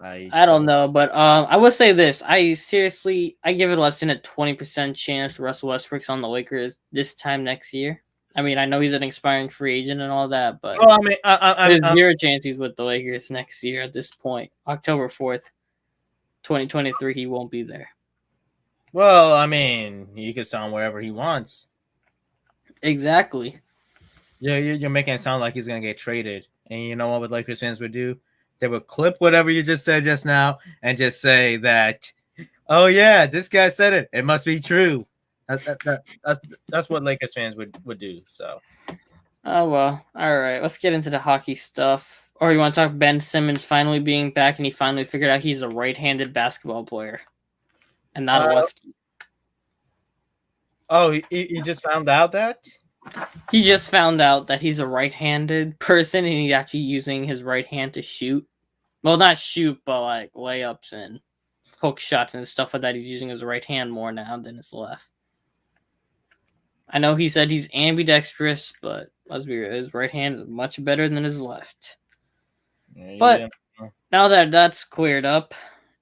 Speaker 1: I don't know, but I would say this. I give it less than a 20% chance Russell Westbrook's on the Lakers this time next year. I mean, I know he's an expiring free agent and all that, but there's zero chance he's with the Lakers next year at this point. October 4th, 2023, he won't be there.
Speaker 2: Well, I mean, he could sound wherever he wants.
Speaker 1: Exactly.
Speaker 2: Yeah, you're making it sound like he's going to get traded. And you know what Lakers fans would do? They would clip whatever you just said just now and just say that, oh, yeah, this guy said it. It must be true. That's what Lakers fans would do. So,
Speaker 1: oh well, all right. Let's get into the hockey stuff. Or you want to talk Ben Simmons finally being back, and he finally figured out he's a right-handed basketball player and not a lefty.
Speaker 2: Oh, he just found out that?
Speaker 1: He just found out that he's a right-handed person, and he's actually using his right hand to shoot. Well, not shoot, but like layups and hook shots and stuff like that. He's using his right hand more now than his left. I know he said he's ambidextrous, but let's be real, his right hand is much better than his left.
Speaker 2: Yeah,
Speaker 1: But now that that's cleared up,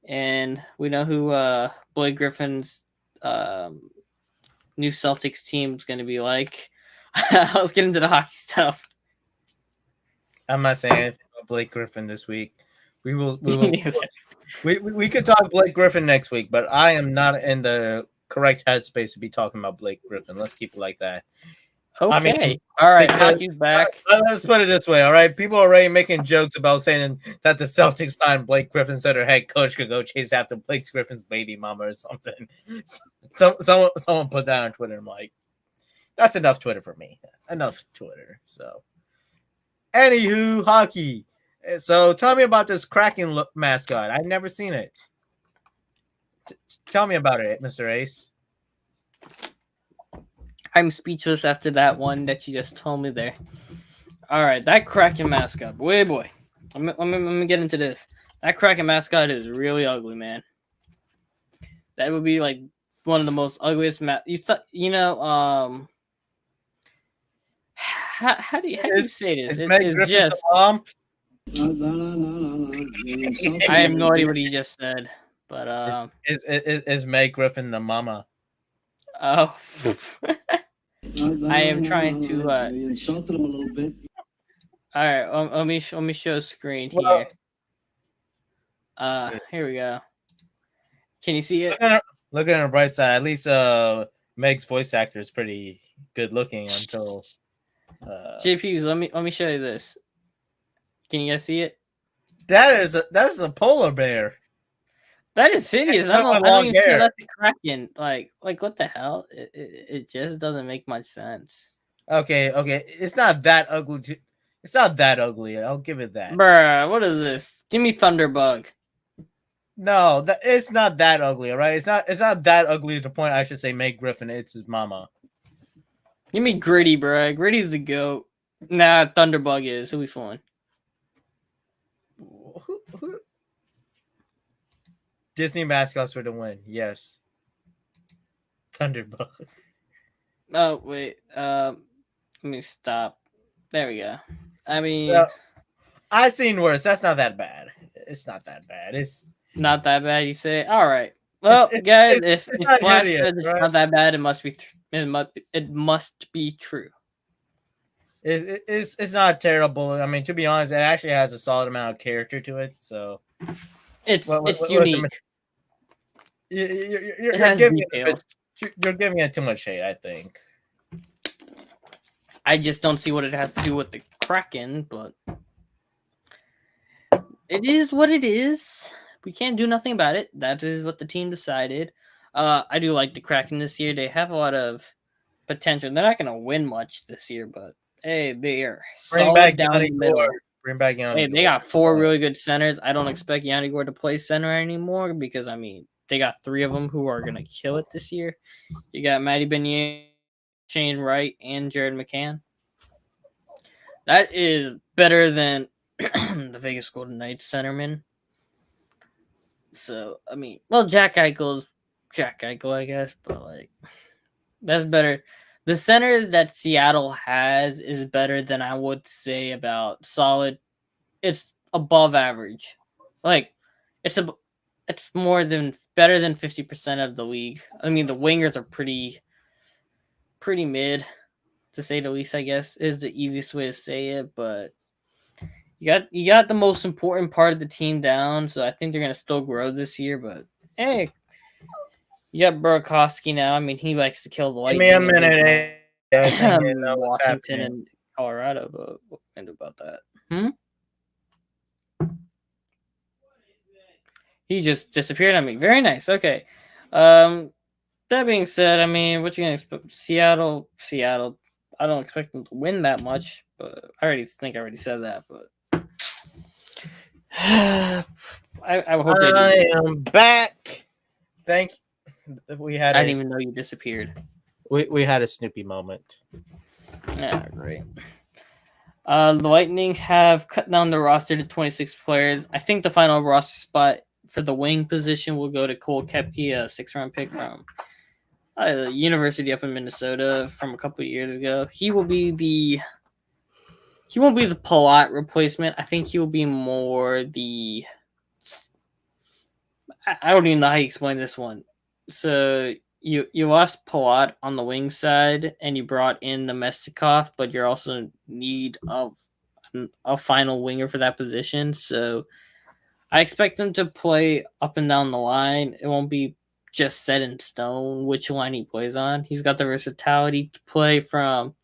Speaker 1: and we know who Blake Griffin's new Celtics team is going to be like, let's get into the hockey stuff.
Speaker 2: I'm not saying anything about Blake Griffin this week. We could talk Blake Griffin next week, but I am not in the correct headspace to be talking about Blake Griffin. Let's keep it like that.
Speaker 1: Okay. I mean, all right. Hockey's back.
Speaker 2: Let's put it this way. All right. People are already making jokes about saying that the Celtics signed Blake Griffin so their head coach could go chase after Blake Griffin's baby mama or something. Someone put that on Twitter. I'm like, that's enough Twitter for me. Enough Twitter. So, anywho, hockey. So, tell me about this Kraken mascot. I've never seen it. Tell me about it, Mr. Ace.
Speaker 1: I'm speechless after that one that you just told me there. All right, that Kraken mascot, boy. Let me get into this. That Kraken mascot is really ugly, man. That would be like one of the most ugliest how do you say this? It's just. I have no idea what he just said, but
Speaker 2: is Meg Griffin the mama?
Speaker 1: Oh, I am trying to
Speaker 3: insulted him a little bit.
Speaker 1: All right, let me show a screen here. Here we go. Can you see it?
Speaker 2: Look at the bright side. At least Meg's voice actor is pretty good looking until
Speaker 1: JPs, let me show you this. Can you guys see it?
Speaker 2: That's a polar bear.
Speaker 1: That is hideous. I don't even feel that's a Kraken. Like what the hell? It just doesn't make much sense.
Speaker 2: Okay. It's not that ugly. It's not that ugly. I'll give it that.
Speaker 1: Bruh, what is this? Give me Thunderbug.
Speaker 2: No, it's not that ugly. All right, it's not that ugly to the point I should say Meg Griffin. It's his mama.
Speaker 1: Give me Gritty, bruh. Gritty's the goat. Nah, Thunderbug is. Who we fooling?
Speaker 2: Disney mascots for the win. Yes. Thunderbug.
Speaker 1: Oh wait. Let me stop. There we go. I mean,
Speaker 2: I've seen worse. That's not that bad. It's not that bad. It's
Speaker 1: not that bad. You say? All right. Well, guys, if Flash says it's not that bad, it must be. It must be true.
Speaker 2: It's not terrible. I mean, to be honest, it actually has a solid amount of character to it. So
Speaker 1: it's unique.
Speaker 2: You're giving it too much hate, I think.
Speaker 1: I just don't see what it has to do with the Kraken, but it is what it is. We can't do nothing about it. That is what the team decided. I do like the Kraken this year. They have a lot of potential. They're not going to win much this year, but hey, they are solid down the middle.
Speaker 2: Bring back Yanni.
Speaker 1: Hey, they got 4 really good centers. I don't expect Yanni Gore to play center anymore because, I mean, they got 3 of them who are going to kill it this year. You got Matty Benier, Shane Wright, and Jared McCann. That is better than the Vegas Golden Knights centerman. So, I mean, well, Jack Eichel, I guess, but, like, that's better. The centers that Seattle has is better than I would say about solid. It's above average. Like, it's better than 50% of the league. I mean, the wingers are pretty mid, to say the least, I guess, is the easiest way to say it, but you got the most important part of the team down, so I think they're going to still grow this year, but hey, you got Burakovsky now. I mean, he likes to kill the Lightning.
Speaker 2: Give me a minute.
Speaker 1: Washington and Colorado, but we'll think about that. He just disappeared on me. Very nice. Okay. That being said, I mean, what you gonna expect? Seattle. I don't expect them to win that much, but I already said that. But I hope they do.
Speaker 2: I am back. Thank you.
Speaker 1: I didn't even know you disappeared.
Speaker 2: We had a Snoopy moment.
Speaker 1: Yeah, great. The Lightning have cut down the roster to 26 players. I think the final roster spot for the wing position will go to Cole Koepke, a 6th-round pick from university up in Minnesota from a couple of years ago. He won't be the Palat replacement. I think he will be more the. I don't even know how you explain this one. So you lost Palat on the wing side, and you brought in the Mestikov, but you're also in need of a final winger for that position. So I expect him to play up and down the line. It won't be just set in stone which line he plays on. He's got the versatility to play from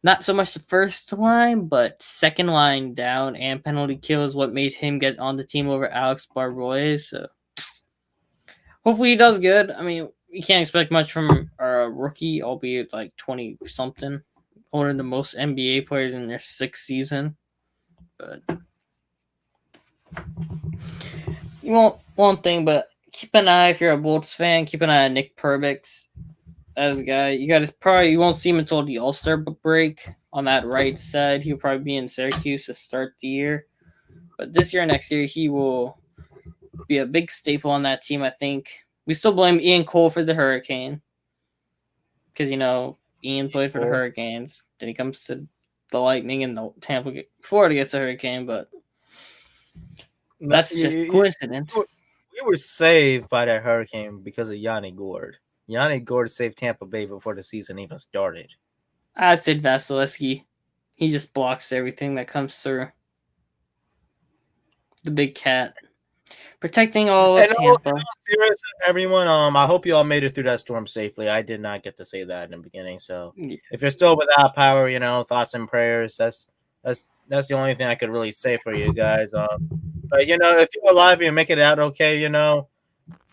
Speaker 1: not so much the first line, but second line down and penalty kill is what made him get on the team over Alex Barbois. So hopefully he does good. I mean, we can't expect much from a rookie, albeit like 20 something, older than most NBA players in their 6th season. But you won't one thing, but keep an eye if you're a Bolts fan. Keep an eye on Nick Perbix as a guy. You won't see him until the All-Star break on that right side. He'll probably be in Syracuse to start the year. But this year, next year, he will be a big staple on that team. I think we still blame Ian Cole for the Hurricane because Ian played for the Hurricanes. Then he comes to the Lightning and the Florida gets a Hurricane, but that's just coincidence.
Speaker 2: We were saved by that hurricane because of Yanni Gourde. Yanni Gourde saved Tampa Bay before the season even started.
Speaker 1: I said Vasilevsky. He just blocks everything that comes through. The big cat. Protecting all of Tampa.
Speaker 2: Serious, everyone. I hope you all made it through that storm safely. I did not get to say that in the beginning. So if you're still without power, thoughts and prayers. That's the only thing I could really say for you guys. But if you're alive and you make it out okay,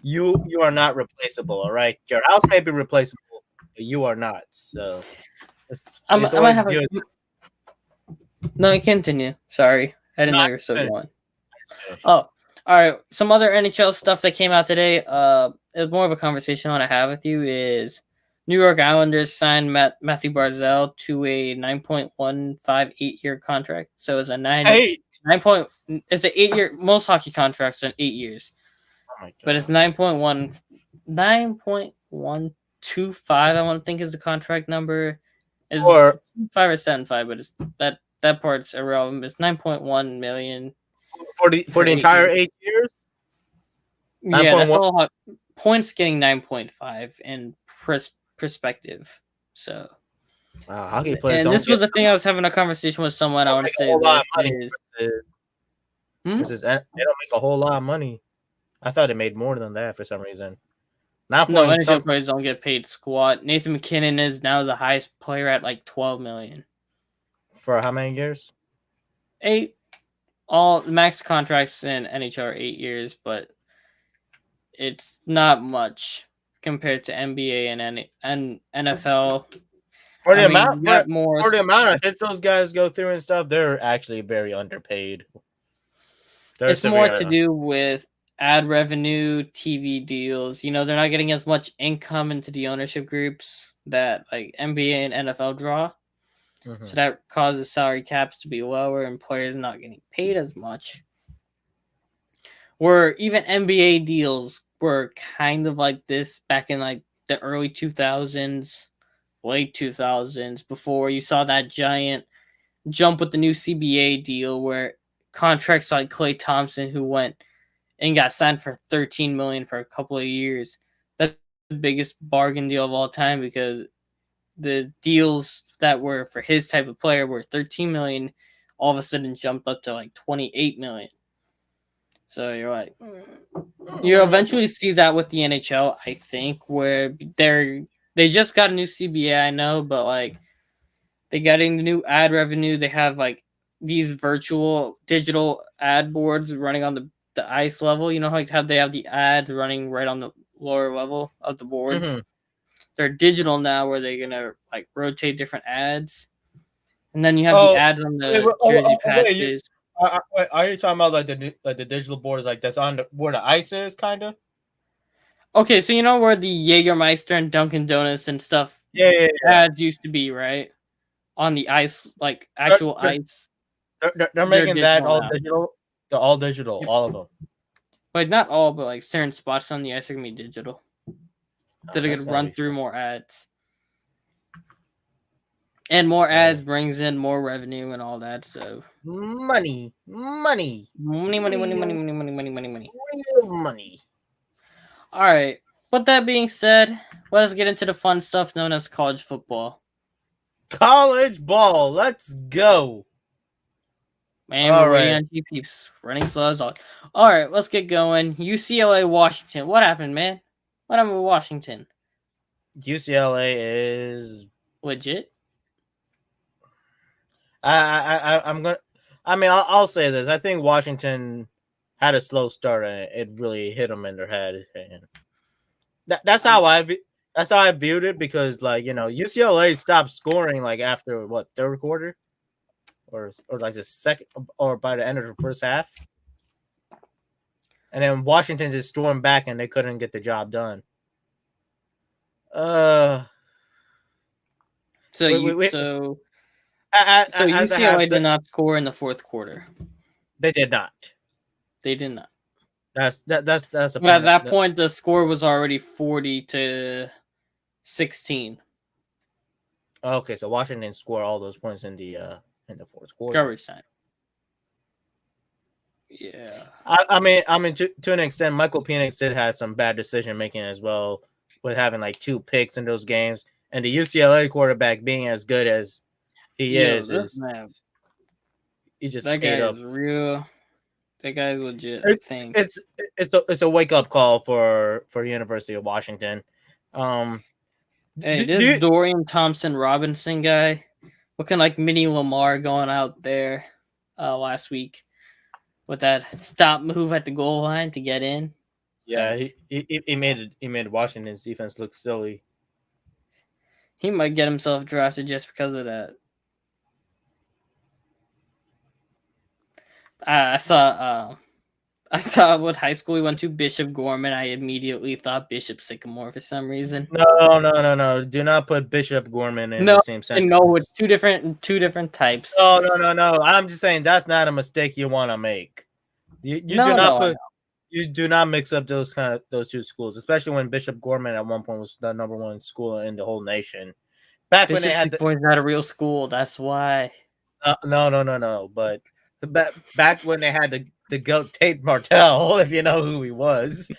Speaker 2: you are not replaceable. All right, your house may be replaceable, but you are not. So
Speaker 1: No, continue. Sorry, I didn't know you were so going. Oh, all right. Some other NHL stuff that came out today. It was more of a conversation I want to have with you. Is New York Islanders signed Matthew Barzal to a 9.158-year contract. So it's a 8-year. Most hockey contracts are in 8 years, but it's 9.125. I want to think is the contract number. Is 5 or 7.5, but it's that part's irrelevant. It's 9.1 million.
Speaker 2: For the entire 8 years?
Speaker 1: Yeah, that's all. Points getting 9.5 in perspective. So,
Speaker 2: hockey players.
Speaker 1: And this was the thing I was having a conversation with someone. I want to say
Speaker 2: they don't make a whole lot of money. I thought it made more than that for some reason.
Speaker 1: No, NHL players don't get paid squat. Nathan McKinnon is now the highest player at like 12 million.
Speaker 2: For how many years?
Speaker 1: 8. All max contracts in NHL are 8 years, but it's not much compared to NBA and NFL.
Speaker 2: For the amount of hits those guys go through and stuff, they're actually very underpaid.
Speaker 1: It's more to do with ad revenue, TV deals. They're not getting as much income into the ownership groups that like NBA and NFL draw. Mm-hmm. So that causes salary caps to be lower and players not getting paid as much. Where even NBA deals were kind of like this back in like the early 2000s, late 2000s, before you saw that giant jump with the new CBA deal where contracts like Klay Thompson, who went and got signed for $13 million for a couple of years. That's the biggest bargain deal of all time because the deals that were for his type of player were $13 million, all of a sudden jumped up to like $28 million. So you're like, you eventually see that with the NHL, I think, where they just got a new CBA, I know, but like they getting the new ad revenue. They have like these virtual digital ad boards running on the ice level. How they have the ads running right on the lower level of the boards. Mm-hmm. They're digital now where they're going to like rotate different ads. And then you have the ads on the jersey patches.
Speaker 2: Are you talking about like the digital boards like that's on where the ice is kind of?
Speaker 1: Okay, so where the Jägermeister and Dunkin' Donuts and stuff
Speaker 2: yeah.
Speaker 1: ads used to be, right? on the ice, like actual ice.
Speaker 2: They're making that
Speaker 1: digital
Speaker 2: all
Speaker 1: now.
Speaker 2: digital. They're all digital,
Speaker 1: Yep.
Speaker 2: all of them.
Speaker 1: But not all, but like certain spots on the ice are gonna be digital. That are
Speaker 2: That's
Speaker 1: gonna
Speaker 2: gotta
Speaker 1: run
Speaker 2: be
Speaker 1: through
Speaker 2: fun.
Speaker 1: more ads. And more
Speaker 2: Yeah.
Speaker 1: ads brings in more revenue and all that. So
Speaker 2: Money.
Speaker 1: money.
Speaker 2: Real money.
Speaker 1: All right. With that being said, let us get into the fun stuff known as college football.
Speaker 2: College ball. Let's go.
Speaker 1: Man,
Speaker 2: All
Speaker 1: we're waiting
Speaker 2: right.
Speaker 1: on GPs. Running slow as all. All right, let's get going. UCLA, Washington. What happened, man? What happened with Washington?
Speaker 2: UCLA is.
Speaker 1: Legit?
Speaker 2: I'm gonna. I mean, I'll say this. I think Washington had a slow start, and it really hit them in their head. And that's how that's how I viewed it, because like UCLA stopped scoring like after what, third quarter, or like the second, or by the end of the first half, and then Washington just stormed back and they couldn't get the job done.
Speaker 1: So
Speaker 2: I have
Speaker 1: UCLA
Speaker 2: said
Speaker 1: did not score in the fourth quarter.
Speaker 2: they did not.
Speaker 1: They did not.
Speaker 2: That's the
Speaker 1: But at
Speaker 2: point.
Speaker 1: that point, the score was already 40-16.
Speaker 2: Okay, so Washington scored all those points in the fourth quarter.
Speaker 1: Garbage time. Yeah.
Speaker 2: I mean, to an extent, Michael Penix did have some bad decision making as well, with having like 2 picks in those games, and the UCLA quarterback being as good as he is he just
Speaker 1: that guy
Speaker 2: ate up.
Speaker 1: is real. That guy's legit. I think
Speaker 2: It's a wake up call for the University of Washington.
Speaker 1: Hey, this Dorian Thompson Robinson guy, looking like mini Lamar going out there last week with that stop move at the goal line to get in.
Speaker 2: Yeah, he made Washington's defense look silly.
Speaker 1: He might get himself drafted just because of that. I saw what high school he went to, Bishop Gorman. I immediately thought Bishop Sycamore for some reason.
Speaker 2: No. Do not put Bishop Gorman in the same sentence.
Speaker 1: No, it's two different types.
Speaker 2: No. I'm just saying that's not a mistake you want to make. You do not mix up those two schools, especially when Bishop Gorman at one point was the number 1 school in the whole nation.
Speaker 1: Bishop Sycamore is not a real school. That's why.
Speaker 2: No. But back when they had the GOAT Tate Martell, if you know who he was,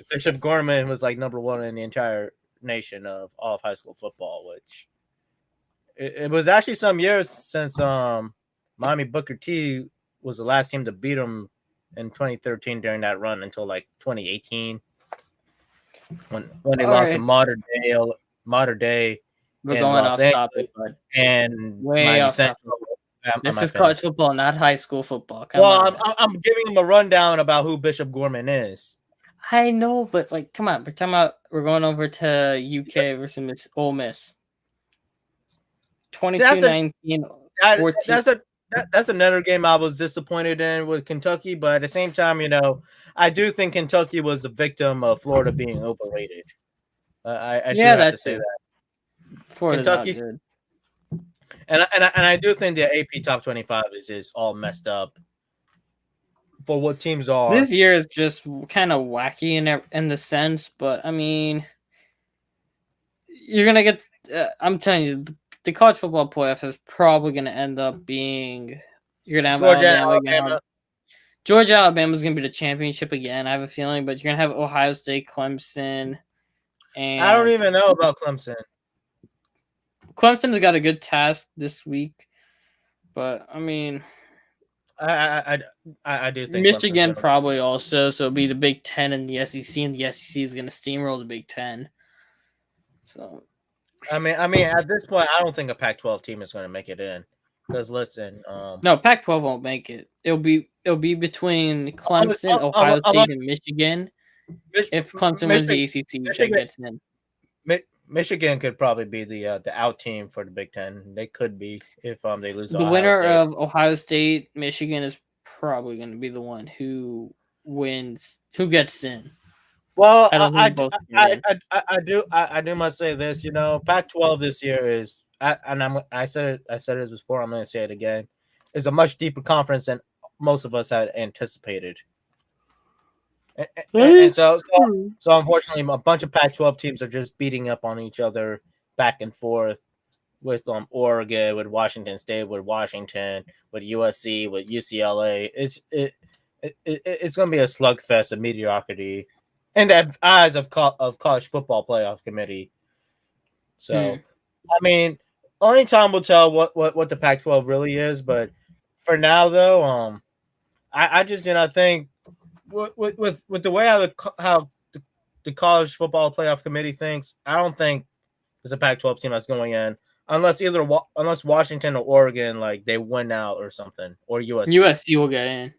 Speaker 2: Bishop Gorman was like number 1 in the entire nation of all of high school football, which it was actually some years since Miami Booker T was the last team to beat him in 2013 during that run until like 2018 when they lost to modern day
Speaker 1: We're
Speaker 2: in
Speaker 1: going
Speaker 2: Los
Speaker 1: off
Speaker 2: Angeles
Speaker 1: topic, but
Speaker 2: and
Speaker 1: way
Speaker 2: Miami
Speaker 1: off
Speaker 2: Central.
Speaker 1: This is college football, not high school football.
Speaker 2: I'm giving him a rundown about who Bishop Gorman is.
Speaker 1: I know, but like, come on, we're talking about we're going over to UK versus Ole Miss. 22-19.
Speaker 2: That's another game I was disappointed in with Kentucky, but at the same time, I do think Kentucky was a victim of Florida being overrated. I do have to say that.
Speaker 1: Florida's
Speaker 2: Kentucky,
Speaker 1: not good.
Speaker 2: And I do think the AP top 25 is all messed up for what teams are.
Speaker 1: This year is just kind of wacky in the sense, but I mean, you're gonna get. I'm telling you, the college football playoffs is probably gonna end up being. You're gonna have Alabama. Georgia, Alabama's gonna be the championship again. I have a feeling, but you're gonna have Ohio State, Clemson, and
Speaker 2: I don't even know about Clemson.
Speaker 1: Clemson's got a good task this week, but I mean,
Speaker 2: I do think
Speaker 1: Michigan probably also. So it'll be the Big Ten and the SEC, and the SEC is gonna steamroll the Big Ten. So,
Speaker 2: I mean, at this point, I don't think a Pac-12 team is going to make it in. Because listen,
Speaker 1: no, Pac-12 won't make it. It'll be between Clemson, Ohio State, and Michigan. If Clemson wins the ACC, that gets in.
Speaker 2: Michigan could probably be the out team for the Big Ten. They could be if they lose.
Speaker 1: The winner of Ohio State, Michigan is probably going to be the one who wins, who gets in.
Speaker 2: Well, I do must say this. Pac-12 this year is I said it before. I'm going to say it again. It's a much deeper conference than most of us had anticipated. And so unfortunately, a bunch of Pac-12 teams are just beating up on each other back and forth with Oregon, with Washington State, with Washington, with USC, with UCLA. It's going to be a slugfest of mediocrity in the eyes of college football playoff committee. So, I mean, only time will tell what the Pac-12 really is. But for now, though, I just think with the way how the college football playoff committee thinks, I don't think there's a Pac-12 team that's going in unless Washington or Oregon they win out or something, or USC.
Speaker 1: USC will get in.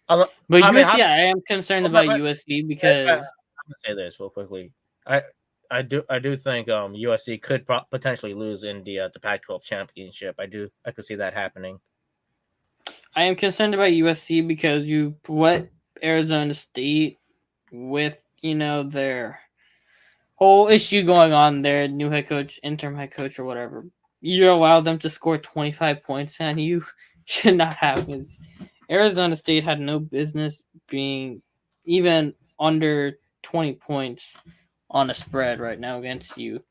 Speaker 1: But USC, I am concerned about USC because
Speaker 2: I'm gonna say this real quickly. I do think USC could potentially lose in the Pac-12 championship. I could see that happening.
Speaker 1: I am concerned about USC because you put Arizona State with their whole issue going on, their new head coach, interim head coach, or whatever. You allow them to score 25 points, and you should not have. Arizona State had no business being even under 20 points on a spread right now against you,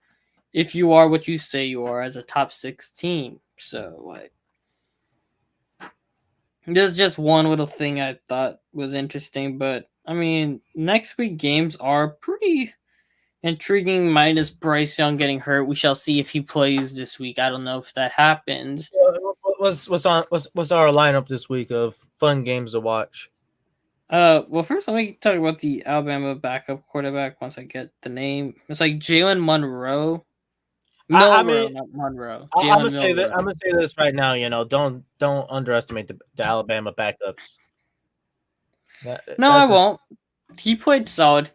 Speaker 1: if you are what you say you are as a top 6 team. So, there's just one little thing I thought was interesting, but I mean, next week games are pretty intriguing. Minus Bryce Young getting hurt, we shall see if he plays this week. I don't know if that happens.
Speaker 2: What's our lineup this week of fun games to watch?
Speaker 1: Well, first let me talk about the Alabama backup quarterback. Once I get the name, it's Jalen Monroe. Not Monroe.
Speaker 2: I'm gonna say this right now. Don't underestimate the Alabama backups.
Speaker 1: I won't. He played solid,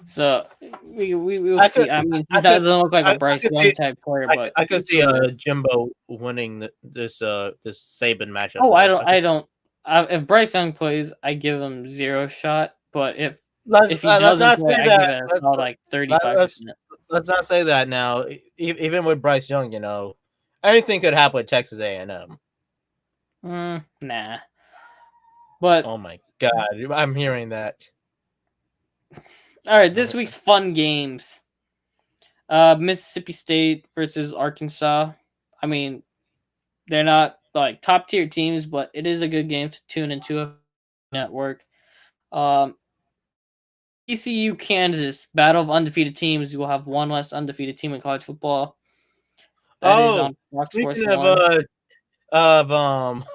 Speaker 1: so we will see. I mean, he doesn't look like a Bryce Young type player, but
Speaker 2: I could see Jimbo winning this Saban matchup.
Speaker 1: Oh, I don't. If Bryce Young plays, I give him 0 shot. But if he doesn't play, I give it a solid 35%.
Speaker 2: Let's not say that now. Even with Bryce Young, anything could happen with Texas A&M.
Speaker 1: Nah. But
Speaker 2: oh my God, I'm hearing that.
Speaker 1: All right, this week's fun games. Mississippi State versus Arkansas. I mean, they're not top tier teams, but it is a good game to tune into a network. ECU Kansas, battle of undefeated teams. You will have one less undefeated team in college football. That is on Fox Sports 1.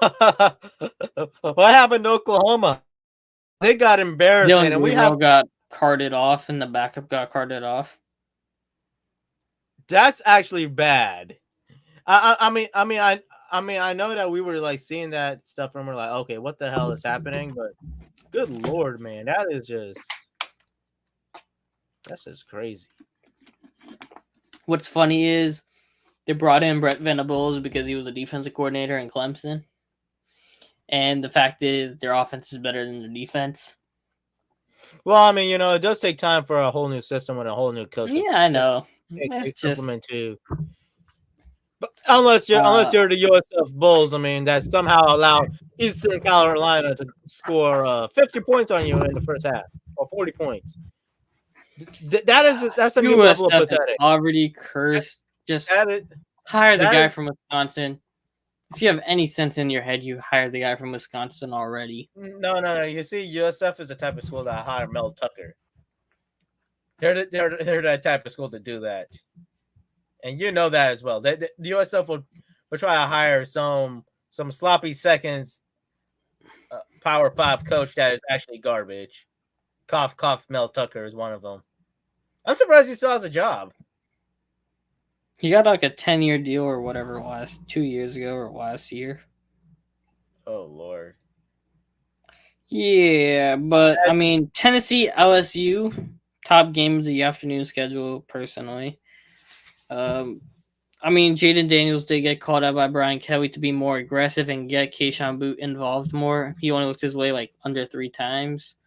Speaker 2: What happened to Oklahoma? They got embarrassed,
Speaker 1: man, and we got carted off, and the backup got carted off.
Speaker 2: That's actually bad. I mean, I know that we were seeing that stuff, and we're okay, what the hell is happening? But good Lord, man, that's just crazy.
Speaker 1: What's funny is they brought in Brett Venables because he was a defensive coordinator in Clemson. And the fact is their offense is better than their defense.
Speaker 2: Well, I mean, it does take time for a whole new system and a whole new coach.
Speaker 1: Yeah, I know.
Speaker 2: Implement too. But unless you're the USF Bulls, I mean, that somehow allowed Eastern Carolina to score 50 points on you in the first half, or 40 points. That's a new level of pathetic.
Speaker 1: Already cursed. Just hire the guy from Wisconsin. If you have any sense in your head, you hire the guy from Wisconsin already.
Speaker 2: No. You see, USF is the type of school that hire Mel Tucker. They're that type of school to do that, and you know that as well. The USF will try to hire some sloppy seconds Power 5 coach that is actually garbage. Cough, Mel Tucker is one of them. I'm surprised he still has a job.
Speaker 1: He got a 10-year deal or whatever last 2 years ago or last year.
Speaker 2: Oh, Lord.
Speaker 1: Yeah, but I mean, Tennessee, LSU, top game of the afternoon schedule, personally. I mean, Jaden Daniels did get called out by Brian Kelly to be more aggressive and get Keyshawn Boot involved more. He only looked his way under 3 times.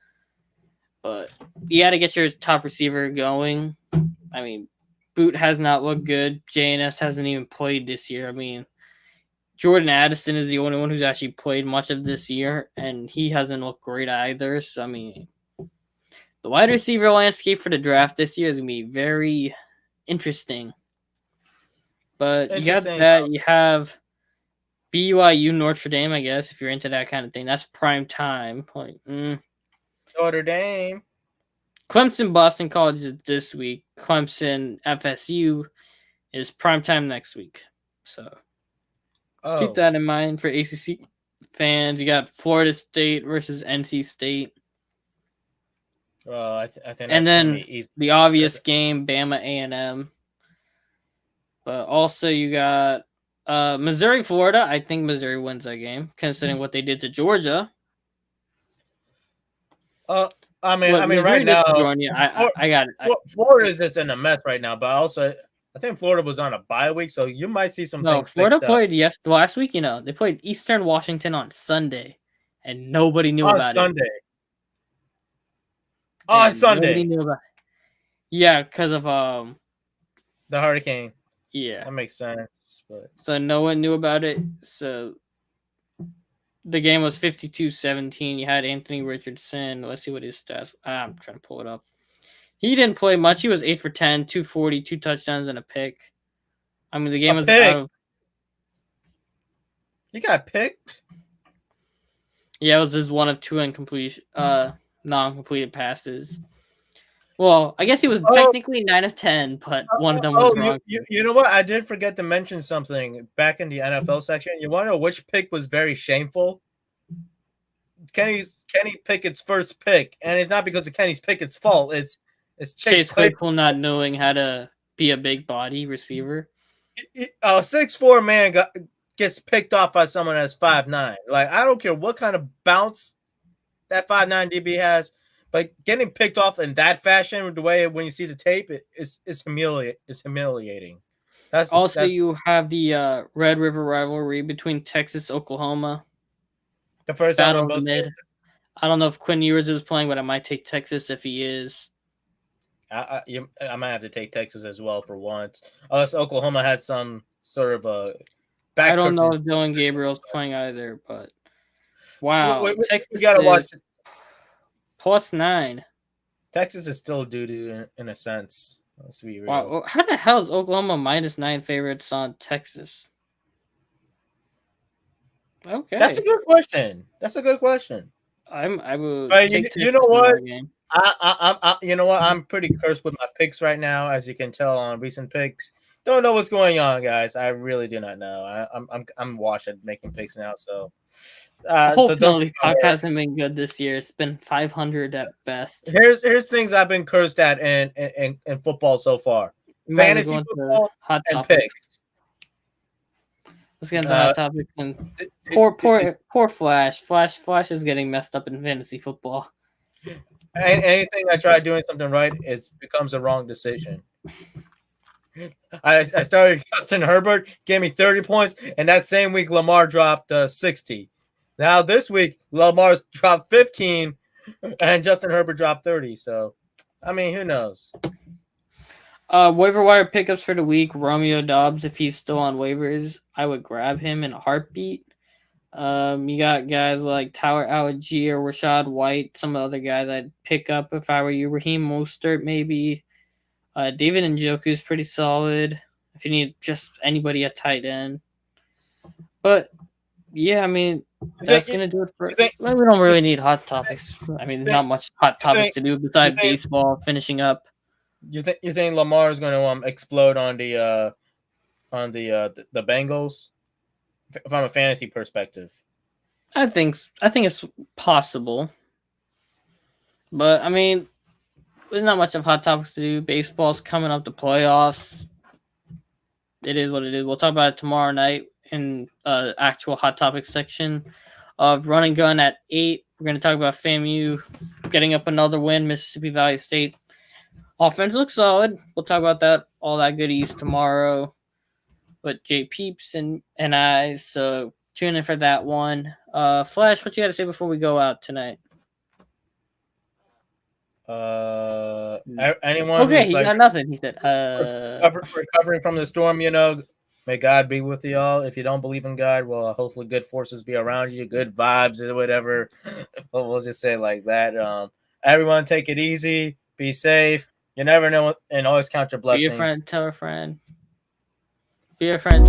Speaker 1: But you got to get your top receiver going. I mean, Boot has not looked good. JNS hasn't even played this year. I mean, Jordan Addison is the only one who's actually played much of this year, and he hasn't looked great either. So, I mean, the wide receiver landscape for the draft this year is going to be very interesting. But you got that. You have BYU Notre Dame, I guess, if you're into that kind of thing. That's prime time. Like,
Speaker 2: Notre Dame.
Speaker 1: Clemson Boston College is this week. Clemson FSU is prime time next week. So keep that in mind for ACC fans. You got Florida State versus NC State.
Speaker 2: I think
Speaker 1: and then the obvious game, Bama A&M. But also you got Missouri, Florida. I think Missouri wins that game, considering what they did to Georgia.
Speaker 2: I mean, right now,
Speaker 1: I got it.
Speaker 2: Florida is just in a mess right now, but also, I think Florida was on a bye week, so you might see some things.
Speaker 1: Florida played last week. They played Eastern Washington on Sunday, and nobody knew about it.
Speaker 2: On Sunday.
Speaker 1: Nobody knew about it. Yeah, because of
Speaker 2: the hurricane.
Speaker 1: Yeah,
Speaker 2: that makes sense. But
Speaker 1: so no one knew about it. So the game was 52-17. You had Anthony Richardson. Let's see what his stats. I'm trying to pull it up. He didn't play much. He was 8 for 10, 240, 2 touchdowns, and a pick. I mean, the game was out of.
Speaker 2: He got picked?
Speaker 1: Yeah, it was just one of 2 non-completed passes. Well, I guess he was technically 9 of 10, but one of them was wrong.
Speaker 2: You know what? I did forget to mention something back in the NFL section. You want to know which pick was very shameful? Kenny Pickett's first pick, and it's not because of Kenny's Pickett's fault. It's
Speaker 1: Chase Claypool not knowing how to be a big body receiver.
Speaker 2: A 6'4" man gets picked off by someone that's 5'9". Like, I don't care what kind of bounce that 5'9" DB has, but getting picked off in that fashion, the way when you see the tape, it's humiliating.
Speaker 1: You have the Red River rivalry between Texas, Oklahoma.
Speaker 2: The first
Speaker 1: battle of the mid. I don't know if Quinn Ewers is playing, but I might take Texas if he is.
Speaker 2: I might have to take Texas as well for once. Unless Oklahoma has some sort of a
Speaker 1: back. I don't know if Dylan Gabriel's playing either, but wow. Texas,
Speaker 2: we gotta watch it.
Speaker 1: +9.
Speaker 2: Texas is still doo-doo in a sense. Let's be real.
Speaker 1: Wow. How the hell is Oklahoma -9 favorites on Texas? Okay.
Speaker 2: That's a good question.
Speaker 1: I will
Speaker 2: take you know what? You know what? I'm pretty cursed with my picks right now, as you can tell on recent picks. Don't know what's going on, guys. I really do not know. I'm washed at making picks now, so.
Speaker 1: Hopefully, Puck hasn't been good this year. It's been 500 at best.
Speaker 2: Here's things I've been cursed at in football so far: fantasy football and picks.
Speaker 1: Let's get into hot topics. And poor Flash. Flash is getting messed up in fantasy football.
Speaker 2: Anything I try doing something right, it becomes a wrong decision. I started Justin Herbert, gave me 30 points, and that same week Lamar dropped 60. Now this week Lamar's dropped 15, and Justin Herbert dropped 30. So, I mean, who knows?
Speaker 1: Waiver wire pickups for the week. Romeo Doubs, if he's still on waivers, I would grab him in a heartbeat. You got guys like Tyler Algier, Rashad White, some of the other guys I'd pick up if I were you. Raheem Mostert, maybe. David Njoku is pretty solid if you need just anybody at tight end. But, yeah, I mean, that's going to do it for we don't really need hot topics. I mean, there's not much hot topics to do besides baseball finishing up.
Speaker 2: You think Lamar is going to explode on the Bengals from a fantasy perspective?
Speaker 1: I think it's possible, but I mean, there's not much of hot topics to do. Baseball's coming up to playoffs. It is what it is. We'll talk about it tomorrow night in actual hot topics section of Running Gun at 8. We're going to talk about FAMU getting up another win, Mississippi Valley State. Offense looks solid. We'll talk about that, all that goodies tomorrow with Jay Peeps and I. So tune in for that one. Flash, what you got to say before we go out tonight?
Speaker 2: Anyone
Speaker 1: Okay,
Speaker 2: who's
Speaker 1: he
Speaker 2: like
Speaker 1: got nothing. He said,
Speaker 2: recovering from the storm, may God be with you all. If you don't believe in God, well, hopefully good forces be around you, good vibes or whatever. We'll just say it like that. Everyone take it easy, be safe. You never know, and always count your
Speaker 1: be a
Speaker 2: blessings.
Speaker 1: friend, tell a friend. Be a friend.